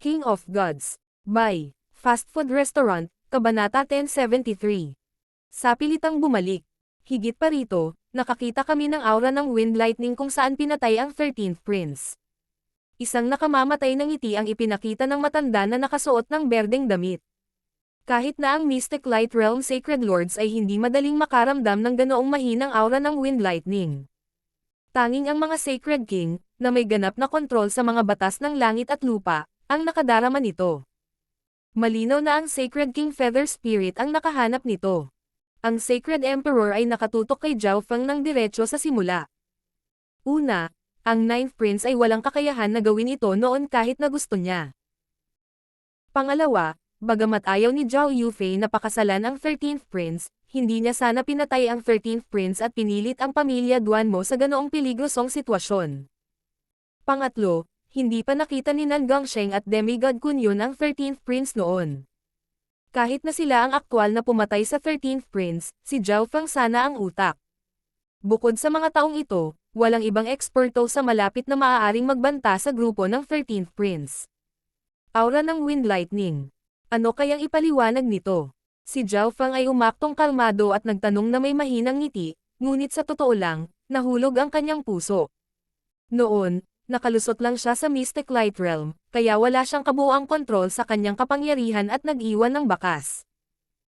King of Gods. By Fast Food Restaurant, Kabanata 1073. Sa pilitang bumalik. Higit pa rito, nakakita kami ng aura ng wind lightning kung saan pinatay ang 13th Prince. Isang nakamamatay ng ngiti ang ipinakita ng matanda na nakasuot ng berdeng damit. Kahit na ang Mystic Light Realm Sacred Lords ay hindi madaling makaramdam ng ganoong mahinang aura ng wind lightning. Tanging ang mga Sacred King, na may ganap na kontrol sa mga batas ng langit at lupa, ang nakadarama nito. Malinaw na ang Sacred King Feather Spirit ang nakahanap nito. Ang Sacred Emperor ay nakatutok kay Zhao Feng ng diretso sa simula. Una, ang 9th Prince ay walang kakayahan na gawin ito noon kahit na gusto niya. Pangalawa, bagamat ayaw ni Zhao Yufei na pakasalan ang 13th Prince, hindi niya sana pinatay ang 13th Prince at pinilit ang pamilya Duanmo sa ganoong peligrosong sitwasyon. Pangatlo, hindi pa nakita ni Nan Gongsheng at Demigod Kunyun ang 13th Prince noon. Kahit na sila ang aktwal na pumatay sa 13th Prince, si Zhao Feng sana ang utak. Bukod sa mga taong ito, walang ibang eksperto sa malapit na maaaring magbanta sa grupo ng 13th Prince. Aura ng Wind Lightning. Ano kayang ipaliwanag nito? Si Zhao Feng ay umaktong kalmado at nagtanong na may mahinang ngiti, ngunit sa totoo lang, nahulog ang kanyang puso. Noon, nakalusot lang siya sa Mystic Light Realm, kaya wala siyang kabuuang kontrol sa kanyang kapangyarihan at nag-iwan ng bakas.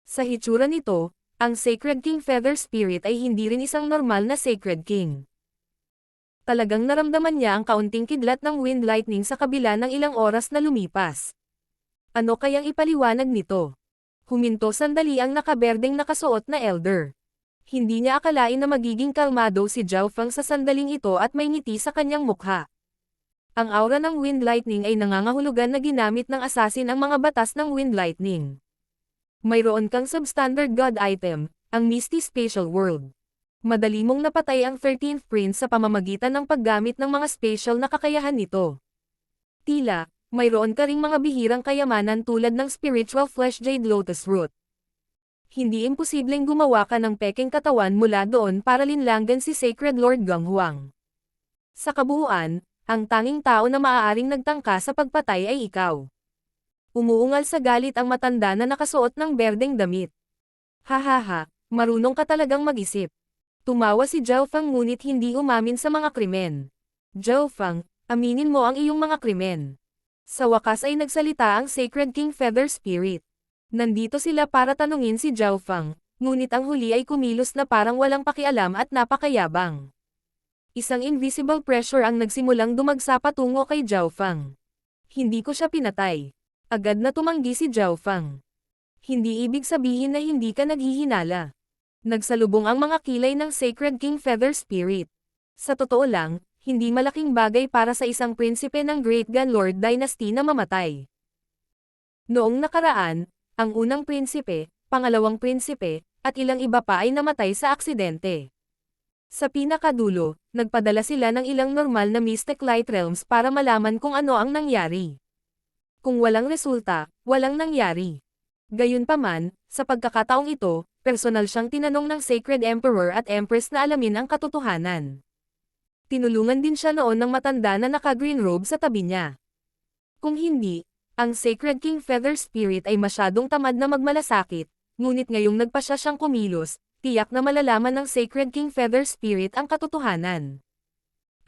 Sa hitsura nito, ang Sacred King Feather Spirit ay hindi rin isang normal na Sacred King. Talagang naramdaman niya ang kaunting kidlat ng wind lightning sa kabila ng ilang oras na lumipas. Ano kayang ipaliwanag nito? Huminto sandali ang nakaberdeng nakasuot na elder. Hindi niya akalain na magiging kalmado si Zhao Feng sa sandaling ito at may ngiti sa kanyang mukha. Ang aura ng wind lightning ay nangangahulugan na ginamit ng assassin ang mga batas ng wind lightning. Mayroon kang substandard god item, ang Misty Spatial World. Madali mong napatay ang 13th Prince sa pamamagitan ng paggamit ng mga spatial na kakayahan nito. Tila, mayroon ka ring mga bihirang kayamanan tulad ng Spiritual Flesh Jade Lotus Root. Hindi imposibleng gumawa ka ng pekeng katawan mula doon para linlanggan si Sacred Lord Gong Huang. Sa kabuuan, ang tanging tao na maaaring nagtangka sa pagpatay ay ikaw. Umuungal sa galit ang matanda na nakasuot ng berdeng damit. Hahaha, marunong ka talagang mag-isip. Tumawa si Zhao Feng ngunit hindi umamin sa mga krimen. Zhao Feng, aminin mo ang iyong mga krimen. Sa wakas ay nagsalita ang Sacred King Feather Spirit. Nandito sila para tanungin si Zhao Feng, ngunit ang huli ay kumilos na parang walang pakialam at napakayabang. Isang invisible pressure ang nagsimulang dumagsa patungo kay Zhao Feng. Hindi ko siya pinatay. Agad na tumanggi si Zhao Feng. Hindi ibig sabihin na hindi ka naghihinala. Nagsalubong ang mga kilay ng Sacred King Feather Spirit. Sa totoo lang, hindi malaking bagay para sa isang prinsipe ng Great Gun Lord Dynasty na mamatay. Noong nakaraan, ang unang prinsipe, pangalawang prinsipe, at ilang iba pa ay namatay sa aksidente. Sa pinakadulo, nagpadala sila ng ilang normal na Mystic Light Realms para malaman kung ano ang nangyari. Kung walang resulta, walang nangyari. Gayunpaman, sa pagkakataong ito, personal siyang tinanong ng Sacred Emperor at Empress na alamin ang katotohanan. Tinulungan din siya noon ng matanda na naka-green robe sa tabi niya. Kung hindi, ang Sacred King Feather Spirit ay masyadong tamad na magmalasakit, ngunit ngayong nagpa siyang kumilos, tiyak na malalaman ng Sacred King Feather Spirit ang katotohanan.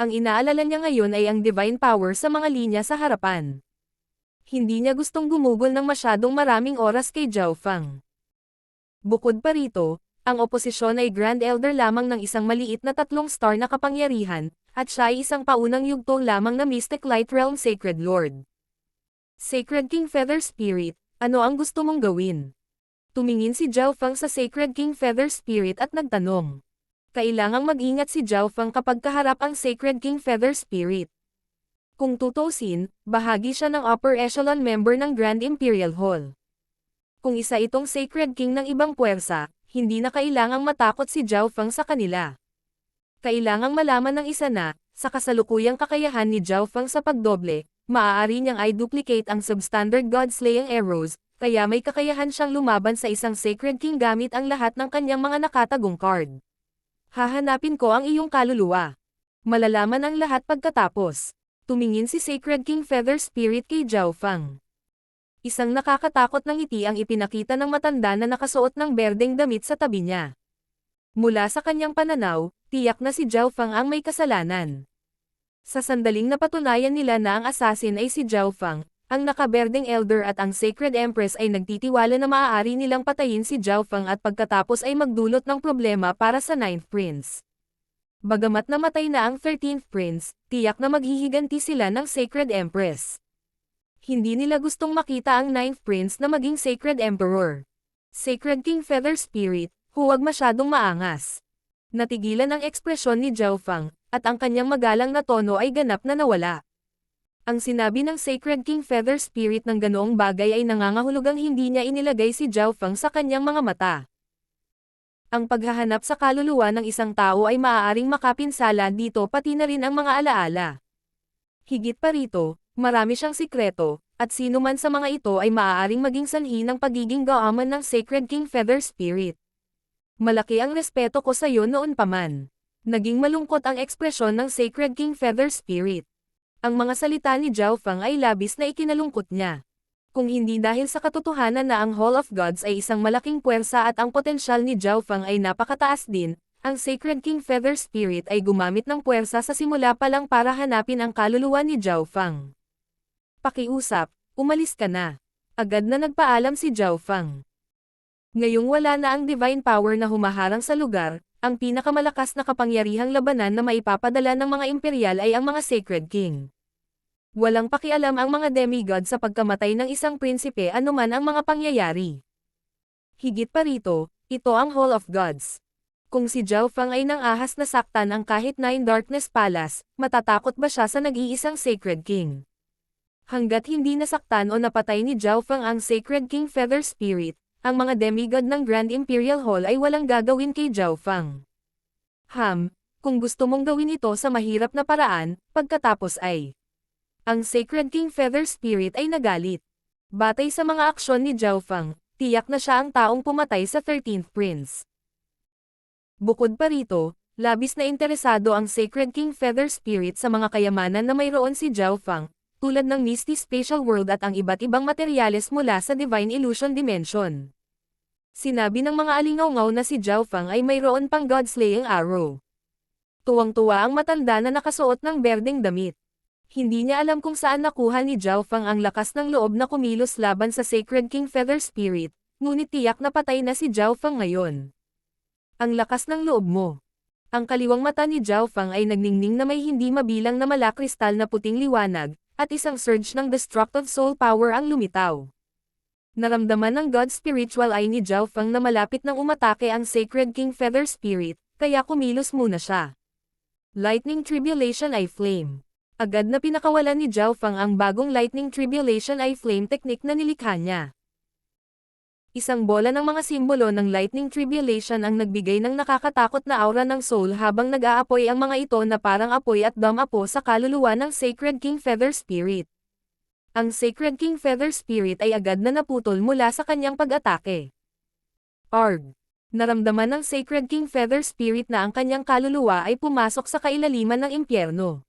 Ang inaalala niya ngayon ay ang divine power sa mga linya sa harapan. Hindi niya gustong gumugol ng masyadong maraming oras kay Zhao Feng. Bukod pa rito, ang oposisyon ay Grand Elder lamang ng isang maliit na 3-star na kapangyarihan, at siya ay isang paunang yugto lamang na Mystic Light Realm Sacred Lord. Sacred King Feather Spirit, ano ang gusto mong gawin? Tumingin si Zhao Feng sa Sacred King Feather Spirit at nagtanong. Kailangang mag-ingat si Zhao Feng kapag kaharap ang Sacred King Feather Spirit. Kung tutusin, bahagi siya ng upper echelon member ng Grand Imperial Hall. Kung isa itong Sacred King ng ibang puwersa, hindi na kailangang matakot si Zhao Feng sa kanila. Kailangang malaman ng isa na, sa kasalukuyang kakayahan ni Zhao Feng sa pagdoble, maaari niyang i-duplicate ang substandard God-slaying arrows, kaya may kakayahan siyang lumaban sa isang Sacred King gamit ang lahat ng kanyang mga nakatagong card. Hahanapin ko ang iyong kaluluwa. Malalaman ang lahat pagkatapos. Tumingin si Sacred King Feather Spirit kay Zhao Fang. Isang nakakatakot na ngiti ang ipinakita ng matanda na nakasuot ng berdeng damit sa tabi niya. Mula sa kanyang pananaw, tiyak na si Zhao Fang ang may kasalanan. Sa sandaling napatunayan nila na ang assassin ay si Zhao Fang, ang nakaberdeng elder at ang Sacred Empress ay nagtitiwala na maaari nilang patayin si Zhao Fang at pagkatapos ay magdulot ng problema para sa 9th Prince. Bagamat namatay na ang 13th Prince, tiyak na maghihiganti sila ng Sacred Empress. Hindi nila gustong makita ang 9th Prince na maging Sacred Emperor. Sacred King Feather Spirit, huwag masyadong maangas. Natigilan ang ekspresyon ni Zhao Fang, at ang kanyang magalang na tono ay ganap na nawala. Ang sinabi ng Sacred King Feather Spirit ng ganoong bagay ay nangangahulugang hindi niya inilagay si Zhao Fang sa kanyang mga mata. Ang paghahanap sa kaluluwa ng isang tao ay maaaring makapinsala dito pati na rin ang mga alaala. Higit pa rito, marami siyang sikreto, at sino man sa mga ito ay maaaring maging sanhi ng pagiging gaaman ng Sacred King Feather Spirit. Malaki ang respeto ko sa iyo noon pa man. Naging malungkot ang ekspresyon ng Sacred King Feather Spirit. Ang mga salita ni Zhao Fang ay labis na ikinalungkot niya. Kung hindi dahil sa katotohanan na ang Hall of Gods ay isang malaking puwersa at ang potensyal ni Zhao Fang ay napakataas din, ang Sacred King Feather Spirit ay gumamit ng puwersa sa simula pa lang para hanapin ang kaluluwa ni Zhao Fang. Pakiusap, umalis ka na. Agad na nagpaalam si Zhao Fang. Ngayong wala na ang divine power na humaharang sa lugar, ang pinakamalakas na kapangyarihang labanan na maipapadala ng mga imperial ay ang mga Sacred King. Walang pakialam ang mga demigod sa pagkamatay ng isang prinsipe anuman ang mga pangyayari. Higit pa rito, ito ang Hall of Gods. Kung si Zhao Fang ay nang-ahas na saktan ang kahit 9 Darkness Palace, matatakot ba siya sa nag-iisang Sacred King? Hanggat hindi nasaktan o napatay ni Zhao Fang ang Sacred King Feather Spirit, ang mga demigod ng Grand Imperial Hall ay walang gagawin kay Zhao Fang. Kung gusto mong gawin ito sa mahirap na paraan, pagkatapos ay... Ang Sacred King Feather Spirit ay nagalit. Batay sa mga aksyon ni Zhao Fang, tiyak na siya ang taong pumatay sa 13th Prince. Bukod pa rito, labis na interesado ang Sacred King Feather Spirit sa mga kayamanan na mayroon si Zhao Fang, tulad ng Misty Spatial World at ang iba't ibang materyales mula sa Divine Illusion Dimension. Sinabi ng mga alingaw-ngaw na si Zhao Fang ay mayroon pang God-slaying arrow. Tuwang-tuwa ang matanda na nakasuot ng berdeng damit. Hindi niya alam kung saan nakuha ni Zhao Fang ang lakas ng loob na kumilos laban sa Sacred King Feather Spirit, ngunit tiyak na patay na si Zhao Fang ngayon. Ang lakas ng loob mo. Ang kaliwang mata ni Zhao Fang ay nagningning na may hindi mabilang na malakristal na puting liwanag, at isang surge ng destructive soul power ang lumitaw. Naramdaman ng God Spiritual Eye ni Zhao Fang na malapit nang umatake ang Sacred King Feather Spirit, kaya kumilos muna siya. Lightning Tribulation Eye Flame. Agad na pinakawalan ni Zhao Fang ang bagong Lightning Tribulation Eye Flame technique na nilikha niya. Isang bola ng mga simbolo ng Lightning Tribulation ang nagbigay ng nakakatakot na aura ng soul habang nag-aapoy ang mga ito na parang apoy at dam-apo sa kaluluwa ng Sacred King Feather Spirit. Ang Sacred King Feather Spirit ay agad na naputol mula sa kanyang pag-atake. Arg! Naramdaman ng Sacred King Feather Spirit na ang kanyang kaluluwa ay pumasok sa kailaliman ng impyerno.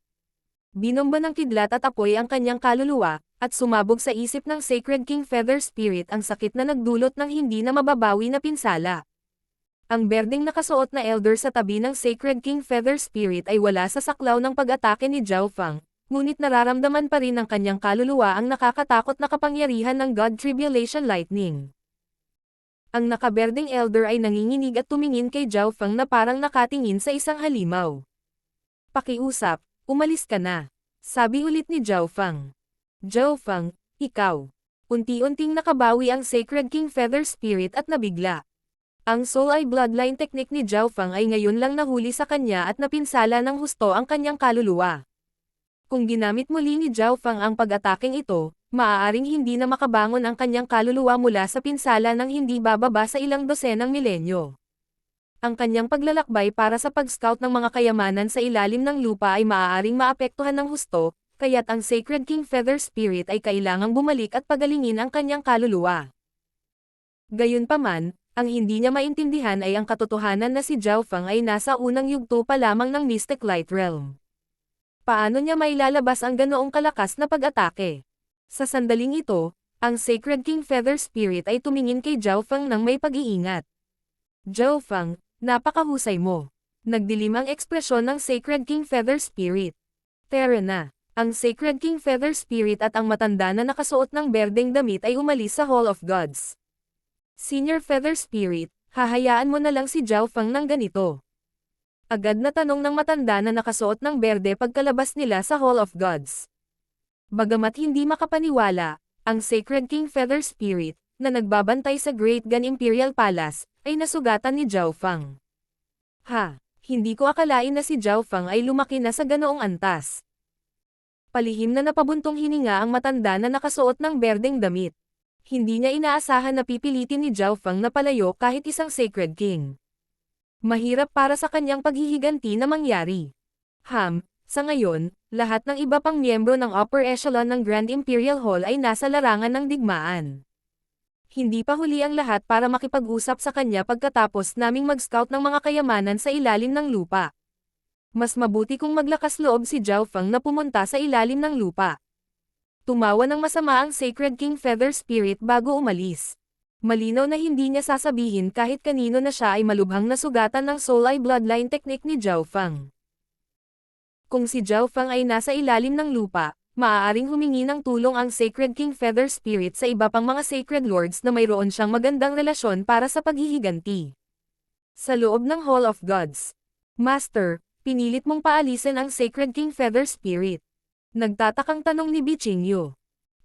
Binomba ng kidlat at apoy ang kanyang kaluluwa, at sumabog sa isip ng Sacred King Feather Spirit ang sakit na nagdulot ng hindi na mababawi na pinsala. Ang berdeng nakasuot na elder sa tabi ng Sacred King Feather Spirit ay wala sa saklaw ng pag-atake ni Zhao Fang, ngunit nararamdaman pa rin ng kanyang kaluluwa ang nakakatakot na kapangyarihan ng God Tribulation Lightning. Ang nakaberdeng elder ay nanginginig at tumingin kay Zhao Fang na parang nakatingin sa isang halimaw. Pakiusap. Umalis ka na. Sabi ulit ni Zhao Fang. Zhao Fang, ikaw. Unti-unting nakabawi ang Sacred King Feather Spirit at nabigla. Ang Soul Eye Bloodline technique ni Zhao Fang ay ngayon lang nahuli sa kanya at napinsala ng husto ang kanyang kaluluwa. Kung ginamit muli ni Zhao Fang ang pag-ataking ito, maaaring hindi na makabangon ang kanyang kaluluwa mula sa pinsala ng hindi bababa sa ilang dosenang milenyo. Ang kanyang paglalakbay para sa pag-scout ng mga kayamanan sa ilalim ng lupa ay maaaring maapektuhan ng husto, kaya't ang Sacred King Feather Spirit ay kailangang bumalik at pagalingin ang kanyang kaluluwa. Gayunpaman, ang hindi niya maintindihan ay ang katotohanan na si Zhao Fang ay nasa unang yugto pa lamang ng Mystic Light Realm. Paano niya mailalabas ang ganoong kalakas na pag-atake? Sa sandaling ito, ang Sacred King Feather Spirit ay tumingin kay Zhao Feng ng may pag-iingat. Zhao Feng, napakahusay mo. Nagdilim ang ekspresyon ng Sacred King Feather Spirit. Tara na. Ang Sacred King Feather Spirit at ang matanda na nakasuot ng berdeng damit ay umalis sa Hall of Gods. Senior Feather Spirit, hahayaan mo na lang si Zhao Feng ng ganito. Agad na tanong ng matanda na nakasuot ng berde pagkalabas nila sa Hall of Gods. Bagamat hindi makapaniwala, ang Sacred King Feather Spirit, na nagbabantay sa Great Gun Imperial Palace, ay nasugatan ni Zhao Feng. Ha, hindi ko akalain na si Zhao Feng ay lumaki na sa ganoong antas. Palihim na napabuntong hininga ang matanda na nakasuot ng berdeng damit. Hindi niya inaasahan na pipilitin ni Zhao Feng na palayo kahit isang Sacred King. Mahirap para sa kanyang paghihiganti na mangyari. Sa ngayon, lahat ng iba pang miyembro ng upper echelon ng Grand Imperial Hall ay nasa larangan ng digmaan. Hindi pa huli ang lahat para makipag-usap sa kanya pagkatapos naming mag-scout ng mga kayamanan sa ilalim ng lupa. Mas mabuti kung maglakas loob si Zhao Feng na pumunta sa ilalim ng lupa. Tumawa ng masama ang Sacred King Feather Spirit bago umalis. Malinaw na hindi niya sasabihin kahit kanino na siya ay malubhang nasugatan ng Soul Eye Bloodline Technique ni Zhao Feng. Kung si Zhao Feng ay nasa ilalim ng lupa, maaaring humingi ng tulong ang Sacred King Feather Spirit sa iba pang mga Sacred Lords na mayroon siyang magandang relasyon para sa paghihiganti. Sa loob ng Hall of Gods. Master, pinilit mong paalisin ang Sacred King Feather Spirit. Nagtatakang tanong ni Bichinyo.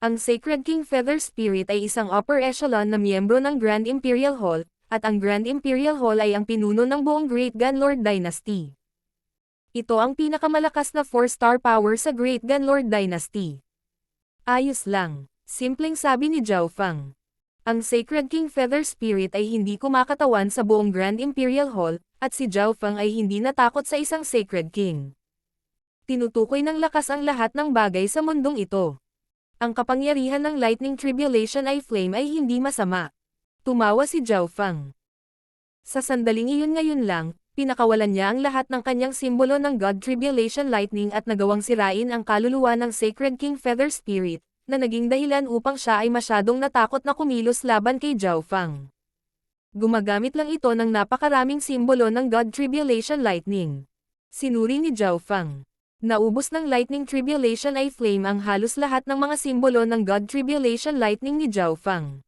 Ang Sacred King Feather Spirit ay isang upper echelon na miyembro ng Grand Imperial Hall, at ang Grand Imperial Hall ay ang pinuno ng buong Great Gun Lord Dynasty. Ito ang pinakamalakas na 4-star power sa Great Gun Lord Dynasty. Ayos lang, simpleng sabi ni Zhao Feng. Ang Sacred King Feather Spirit ay hindi kumakatawan sa buong Grand Imperial Hall, at si Zhao Feng ay hindi natakot sa isang Sacred King. Tinutukoy ng lakas ang lahat ng bagay sa mundong ito. Ang kapangyarihan ng Lightning Tribulation Eye Flame ay hindi masama. Tumawa si Zhao Feng. Sa sandaling iyon ngayon lang, pinakawalan niya ang lahat ng kanyang simbolo ng God Tribulation Lightning at nagawang sirain ang kaluluwa ng Sacred King Feather Spirit, na naging dahilan upang siya ay masyadong natakot na kumilos laban kay Zhao Feng. Gumagamit lang ito ng napakaraming simbolo ng God Tribulation Lightning. Sinuri ni Zhao Feng. Naubos ng Lightning Tribulation Eye Flame ang halos lahat ng mga simbolo ng God Tribulation Lightning ni Zhao Feng.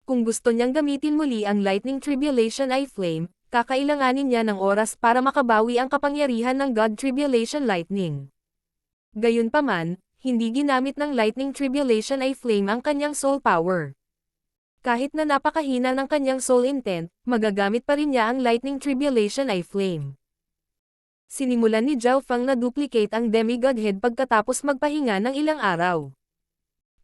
Kung gusto niyang gamitin muli ang Lightning Tribulation Eye Flame, kakailanganin niya ng oras para makabawi ang kapangyarihan ng God Tribulation Lightning. Gayunpaman, hindi ginamit ng Lightning Tribulation Eye Flame ang kanyang soul power. Kahit na napakahina ng kanyang soul intent, magagamit pa rin niya ang Lightning Tribulation Eye Flame. Sinimulan ni Zhao Feng na duplicate ang Demigod Head pagkatapos magpahinga ng ilang araw.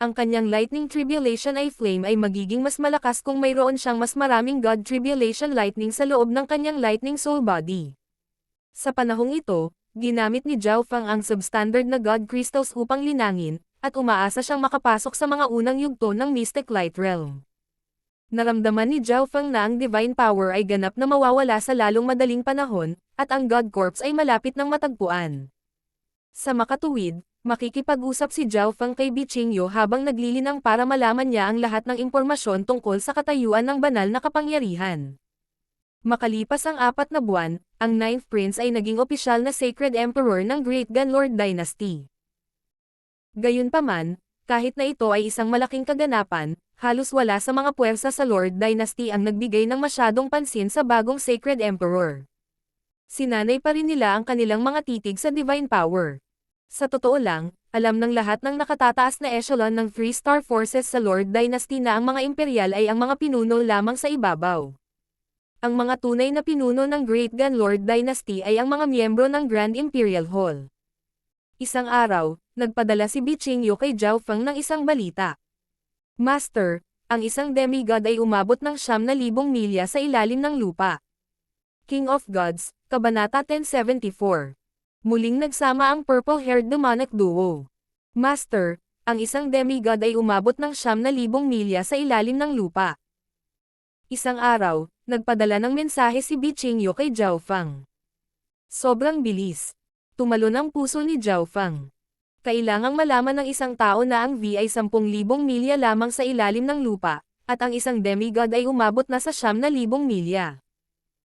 Ang kanyang Lightning Tribulation Eye Flame ay magiging mas malakas kung mayroon siyang mas maraming God Tribulation Lightning sa loob ng kanyang Lightning Soul Body. Sa panahong ito, ginamit ni Zhao Feng ang substandard na God Crystals upang linangin, at umaasa siyang makapasok sa mga unang yugto ng Mystic Light Realm. Naramdaman ni Zhao Feng na ang Divine Power ay ganap na mawawala sa lalong madaling panahon, at ang God Corpse ay malapit ng matagpuan. Sa makatuwid, makikipag-usap si Zhao Feng kay Bichinyo habang naglilinang para malaman niya ang lahat ng impormasyon tungkol sa katayuan ng banal na kapangyarihan. Makalipas ang 4 na buwan, ang 9th Prince ay naging opisyal na Sacred Emperor ng Great Gun Lord Dynasty. Gayunpaman, kahit na ito ay isang malaking kaganapan, halos wala sa mga puwersa sa Lord Dynasty ang nagbigay ng masyadong pansin sa bagong Sacred Emperor. Sinanay pa rin nila ang kanilang mga titig sa Divine Power. Sa totoo lang, alam ng lahat ng nakatataas na echelon ng 3-star forces sa Lord Dynasty na ang mga imperial ay ang mga pinuno lamang sa ibabaw. Ang mga tunay na pinuno ng Great Gun Lord Dynasty ay ang mga miyembro ng Grand Imperial Hall. Isang araw, nagpadala si Bichinyo kay Zhao Feng ng isang balita. Master, ang isang demigod ay umabot ng 9,000 milya sa ilalim ng lupa. King of Gods, Kabanata 1074. Muling nagsama ang purple-haired demonic duo. Master, ang isang demigod ay umabot ng 9,000 milya sa ilalim ng lupa. Isang araw, nagpadala ng mensahe si Bichinyo kay Zhao Feng. Sobrang bilis. Tumalon ang puso ni Zhao Feng. Kailangang malaman ng isang tao na ang V ay 10,000 milya lamang sa ilalim ng lupa, at ang isang demigod ay umabot na sa 9,000 milya.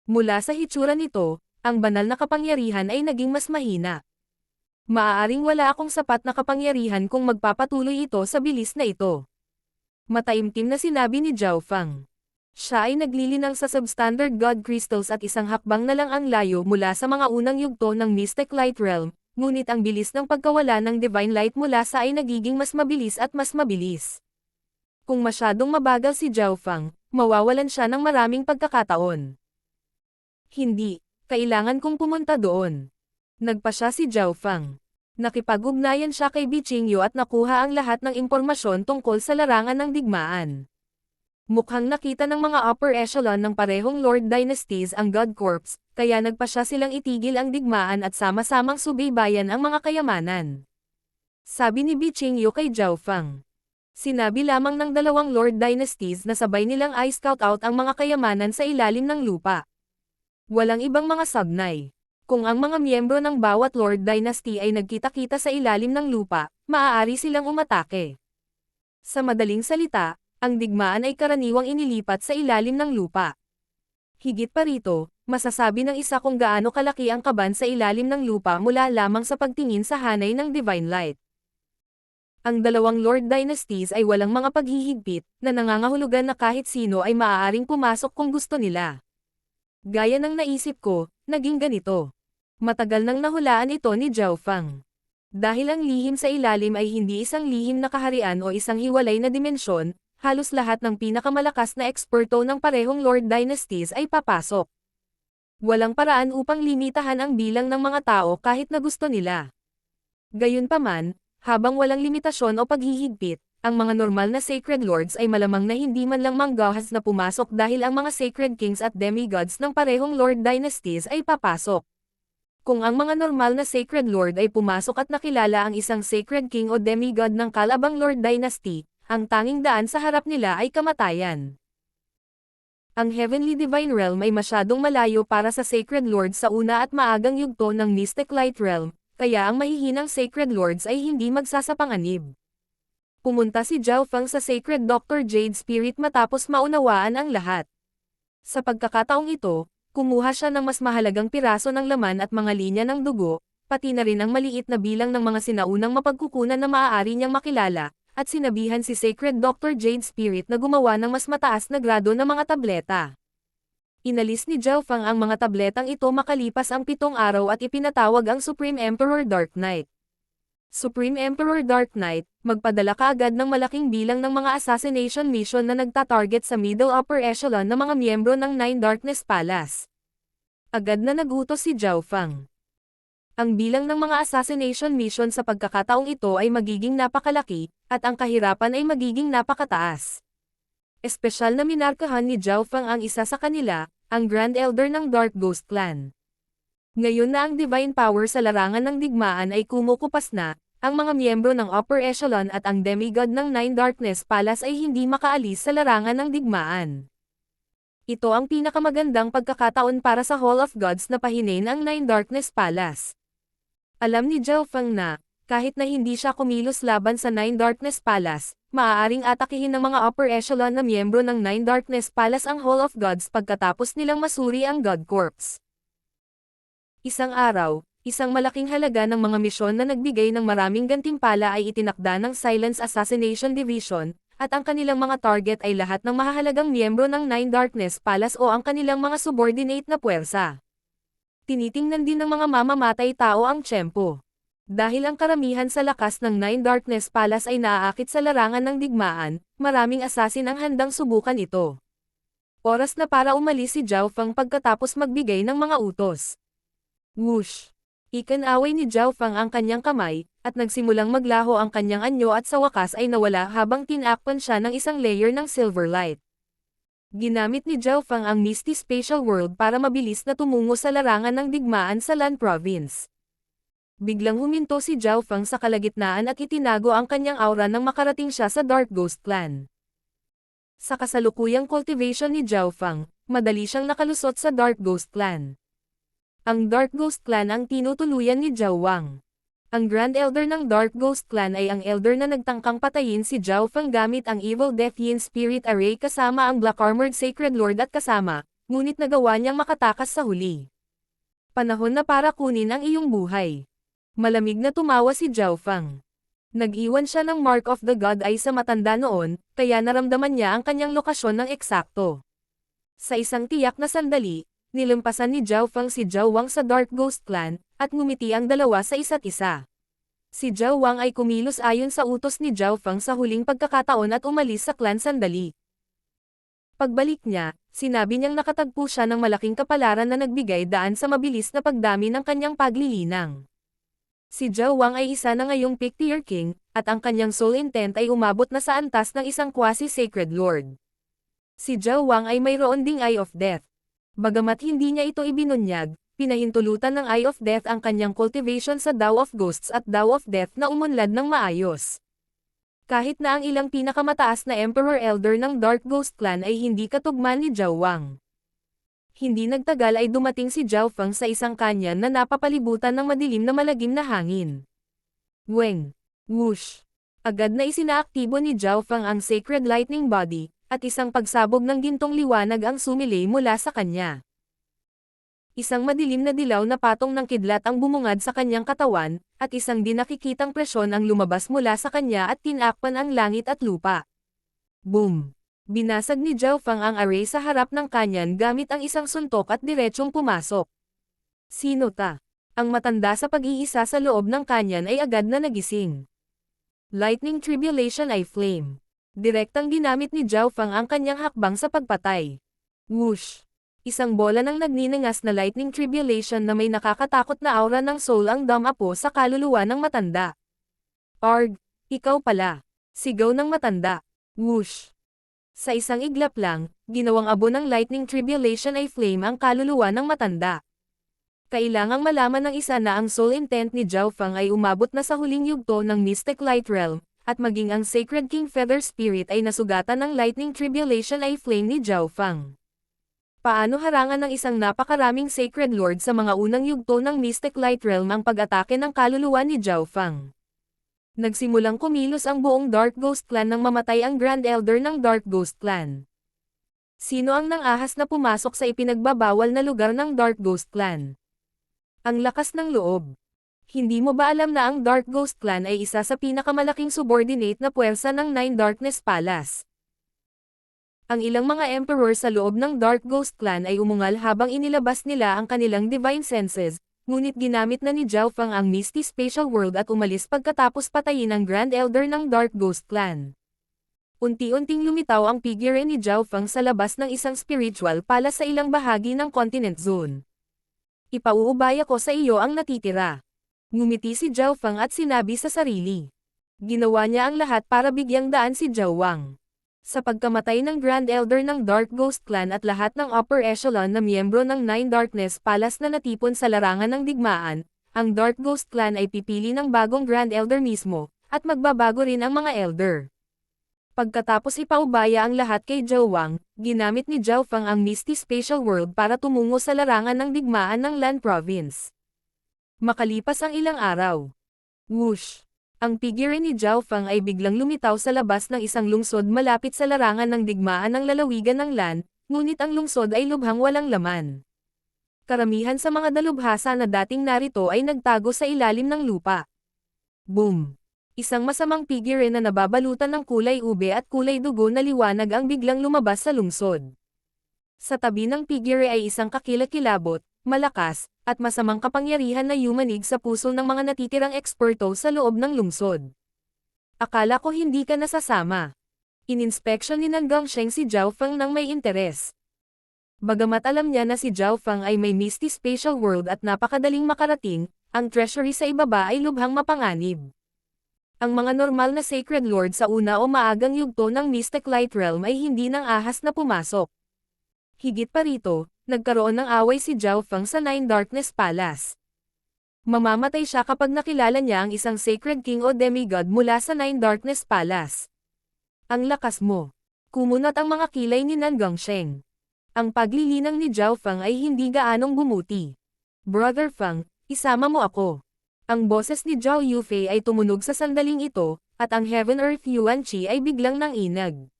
Mula sa hitsura nito, ang banal na kapangyarihan ay naging mas mahina. Maaaring wala akong sapat na kapangyarihan kung magpapatuloy ito sa bilis na ito. Mataimtim na sinabi ni Zhao Feng. Siya ay naglilinang sa substandard God crystals at isang hakbang na lang ang layo mula sa mga unang yugto ng Mystic Light Realm, ngunit ang bilis ng pagkawala ng Divine Light mula sa ay nagiging mas mabilis at mas mabilis. Kung masyadong mabagal si Zhao Feng, mawawalan siya ng maraming pagkakataon. Hindi, kailangan kong pumunta doon. Nagpa siya si Zhao Feng. Nakipag-ugnayan siya kay Bichingyo at nakuha ang lahat ng impormasyon tungkol sa larangan ng digmaan. Mukhang nakita ng mga upper echelon ng parehong Lord Dynasties ang God Corps, kaya nagpa siya silang itigil ang digmaan at sama-samang subaybayan ang mga kayamanan. Sabi ni Bichingyo kay Zhao Feng. Sinabi lamang ng dalawang Lord Dynasties na sabay nilang i-scout out ang mga kayamanan sa ilalim ng lupa. Walang ibang mga sagnay. Kung ang mga miyembro ng bawat Lord Dynasty ay nagkita-kita sa ilalim ng lupa, maaari silang umatake. Sa madaling salita, ang digmaan ay karaniwang inilipat sa ilalim ng lupa. Higit pa rito, masasabi ng isa kung gaano kalaki ang kaban sa ilalim ng lupa mula lamang sa pagtingin sa hanay ng Divine Light. Ang dalawang Lord Dynasties ay walang mga paghihigpit, na nangangahulugan na kahit sino ay maaaring pumasok kung gusto nila. Gaya ng naisip ko, naging ganito. Matagal nang nahulaan ito ni Zhao Feng. Dahil ang lihim sa ilalim ay hindi isang lihim na kaharian o isang hiwalay na dimensyon, halos lahat ng pinakamalakas na eksperto ng parehong Lord Dynasties ay papasok. Walang paraan upang limitahan ang bilang ng mga tao kahit na gusto nila. Gayunpaman, habang walang limitasyon o paghihigpit, ang mga normal na Sacred Lords ay malamang na hindi man lang manggahas na pumasok dahil ang mga Sacred Kings at Demigods ng parehong Lord Dynasties ay papasok. Kung ang mga normal na Sacred Lord ay pumasok at nakilala ang isang Sacred King o Demigod ng kalabang Lord Dynasty, ang tanging daan sa harap nila ay kamatayan. Ang Heavenly Divine Realm ay masyadong malayo para sa Sacred Lords sa una at maagang yugto ng Mystic Light Realm, kaya ang mahihinang Sacred Lords ay hindi magsasapanganib. Pumunta si Zhao Feng sa Sacred Dr. Jade Spirit matapos maunawaan ang lahat. Sa pagkakataong ito, kumuha siya ng mas mahalagang piraso ng laman at mga linya ng dugo, pati na rin ang maliit na bilang ng mga sinaunang mapagkukunan na maaari niyang makilala, at sinabihan si Sacred Dr. Jade Spirit na gumawa ng mas mataas na grado ng mga tableta. Inalis ni Zhao Feng ang mga tabletang ito makalipas ang 7 araw at ipinatawag ang Supreme Emperor Dark Knight. Supreme Emperor Dark Knight, magpadala ka agad ng malaking bilang ng mga assassination mission na nagtatarget sa middle upper echelon ng mga miyembro ng Nine Darkness Palace. Agad na nagutos si Zhao Feng. Ang bilang ng mga assassination mission sa pagkakataong ito ay magiging napakalaki, at ang kahirapan ay magiging napakataas. Espesyal na minarkahan ni Zhao Feng ang isa sa kanila, ang Grand Elder ng Dark Ghost Clan. Ngayon na ang divine power sa larangan ng digmaan ay kumukupas na, ang mga miyembro ng upper echelon at ang demigod ng Nine Darkness Palace ay hindi makaalis sa larangan ng digmaan. Ito ang pinakamagandang pagkakataon para sa Hall of Gods na pahinin ang Nine Darkness Palace. Alam ni Zhao Feng na, kahit na hindi siya kumilos laban sa Nine Darkness Palace, maaaring atakihin ng mga upper echelon na miyembro ng Nine Darkness Palace ang Hall of Gods pagkatapos nilang masuri ang God Corps. Isang araw, isang malaking halaga ng mga misyon na nagbigay ng maraming gantimpala ay itinakda ng Silence Assassination Division, at ang kanilang mga target ay lahat ng mahahalagang miyembro ng Nine Darkness Palace o ang kanilang mga subordinate na puwersa. Tinitingnan din ng mga mamamatay tao ang tiyempo. Dahil ang karamihan sa lakas ng Nine Darkness Palace ay naaakit sa larangan ng digmaan, maraming assassin ang handang subukan ito. Oras na para umalis si Zhao Feng pagkatapos magbigay ng mga utos. Whoosh! Ikinaway ni Zhao Feng ang kanyang kamay, at nagsimulang maglaho ang kanyang anyo at sa wakas ay nawala habang tinakpan siya ng isang layer ng silver light. Ginamit ni Zhao Feng ang Misty Spatial World para mabilis na tumungo sa larangan ng digmaan sa Lan Province. Biglang huminto si Zhao Feng sa kalagitnaan at itinago ang kanyang aura nang makarating siya sa Dark Ghost Clan. Sa kasalukuyang cultivation ni Zhao Feng, madali siyang nakalusot sa Dark Ghost Clan. Ang Dark Ghost Clan ang tinutuluyan ni Zhao Wang. Ang Grand Elder ng Dark Ghost Clan ay ang elder na nagtangkang patayin si Zhao Feng gamit ang Evil Death Yin Spirit Array kasama ang Black Armored Sacred Lord at kasama, ngunit nagawa niyang makatakas sa huli. Panahon na para kunin ang iyong buhay. Malamig na tumawa si Zhao Feng. Nag-iwan siya ng Mark of the God Eye sa matanda noon, kaya naramdaman niya ang kanyang lokasyon ng eksakto. Sa isang tiyak na sandali, nilampasan ni Zhao Feng si Zhao Wang sa Dark Ghost Clan, at ngumiti ang dalawa sa isa't isa. Si Zhao Wang ay kumilos ayon sa utos ni Zhao Feng sa huling pagkakataon at umalis sa clan sandali. Pagbalik niya, sinabi niyang nakatagpo siya ng malaking kapalaran na nagbigay daan sa mabilis na pagdami ng kanyang paglilinang. Si Zhao Wang ay isa na ngayong Pictier King, at ang kanyang soul intent ay umabot na sa antas ng isang quasi-sacred lord. Si Zhao Wang ay mayroon ding Eye of Death. Bagamat hindi niya ito ibinunyag, pinahintulutan ng Eye of Death ang kanyang cultivation sa Tao of Ghosts at Tao of Death na umunlad ng maayos. Kahit na ang ilang pinakamataas na Emperor Elder ng Dark Ghost Clan ay hindi katugma ni Zhao Wang. Hindi nagtagal ay dumating si Zhao Feng sa isang kanyan na napapalibutan ng madilim na malagim na hangin. Weng! Whoosh! Agad na isinaaktibo ni Zhao Feng ang Sacred Lightning Body, at isang pagsabog ng gintong liwanag ang sumilay mula sa kanya. Isang madilim na dilaw na patong ng kidlat ang bumungad sa kanyang katawan, at isang di nakikitang presyon ang lumabas mula sa kanya at tinakpan ang langit at lupa. Boom! Binasag ni Zhao Feng ang array sa harap ng kanyan gamit ang isang suntok at diretsyong pumasok. Sino ta? Ang matanda sa pag-iisa sa loob ng kanyan ay agad na nagising. Lightning Tribulation Eye Flame. Direktang ginamit ni Zhao Feng ang kanyang hakbang sa pagpatay. Whoosh! Isang bola ng nagniningas na lightning tribulation na may nakakatakot na aura ng soul ang damapo sa kaluluwa ng matanda. Arg! Ikaw pala! Sigaw ng matanda. Whoosh! Sa isang iglap lang, ginawang abo ng lightning tribulation ay flame ang kaluluwa ng matanda. Kailangang malaman ng isa na ang soul intent ni Zhao Feng ay umabot na sa huling yugto ng Mystic Light Realm, at maging ang Sacred King Feather Spirit ay nasugatan ng lightning tribulation ay flame ni Zhao Feng. Paano harangan ng isang napakaraming Sacred Lord sa mga unang yugto ng Mystic Light Realm ang pag-atake ng kaluluwa ni Zhao Feng? Nagsimulang kumilos ang buong Dark Ghost Clan nang mamatay ang Grand Elder ng Dark Ghost Clan. Sino ang nang-ahas na pumasok sa ipinagbabawal na lugar ng Dark Ghost Clan? Ang lakas ng loob. Hindi mo ba alam na ang Dark Ghost Clan ay isa sa pinakamalaking subordinate na puwersa ng Nine Darkness Palace? Ang ilang mga emperor sa loob ng Dark Ghost Clan ay umungal habang inilabas nila ang kanilang divine senses, ngunit ginamit na ni Zhao Feng ang Misty Spatial World at umalis pagkatapos patayin ang Grand Elder ng Dark Ghost Clan. Unti-unting lumitaw ang figure ni Zhao Feng sa labas ng isang spiritual palace sa ilang bahagi ng Continent Zone. Ipauubaya ko sa iyo ang natitira. Ngumiti si Zhao Feng at sinabi sa sarili. Ginawa niya ang lahat para bigyang daan si Zhao Wang. Sa pagkamatay ng Grand Elder ng Dark Ghost Clan at lahat ng upper echelon na miyembro ng Nine Darkness Palace na natipon sa larangan ng digmaan, ang Dark Ghost Clan ay pipili ng bagong Grand Elder mismo, at magbabago rin ang mga Elder. Pagkatapos ipaubaya ang lahat kay Zhao Wang, ginamit ni Zhao Feng ang Misty Spatial World para tumungo sa larangan ng digmaan ng Lan Province. Makalipas ang ilang araw. Whoosh! Ang figure ni Zhao Feng ay biglang lumitaw sa labas ng isang lungsod malapit sa larangan ng digmaan ng lalawigan ng Lan, ngunit ang lungsod ay lubhang walang laman. Karamihan sa mga dalubhasa na dating narito ay nagtago sa ilalim ng lupa. Boom! Isang masamang figure na nababalutan ng kulay ube at kulay dugo na liwanag ang biglang lumabas sa lungsod. Sa tabi ng figure ay isang kakilakilabot, malakas, at masamang kapangyarihan na yumanig sa puso ng mga natitirang eksperto sa loob ng lungsod. Akala ko hindi ka nasasama. Ininspeksyon ni Nanggang Sheng si Zhao Feng ng may interes. Bagamat alam niya na si Zhao Feng ay may Misty Spatial World at napakadaling makarating, ang treasury sa ibaba ay lubhang mapanganib. Ang mga normal na Sacred Lord sa una o maagang yugto ng Mystic Light Realm ay hindi nang ahas na pumasok. Higit pa rito, nagkaroon ng away si Zhao Feng sa Nine Darkness Palace. Mamamatay siya kapag nakilala niya ang isang Sacred King o Demigod mula sa Nine Darkness Palace. Ang lakas mo. Kumunat ang mga kilay ni Nanggang Sheng. Ang paglilinang ni Zhao Feng ay hindi gaanong bumuti. Brother Fang, isama mo ako. Ang boses ni Zhao Yufei ay tumunog sa sandaling ito, at ang Heaven Earth Yuan Qi ay biglang nanginag.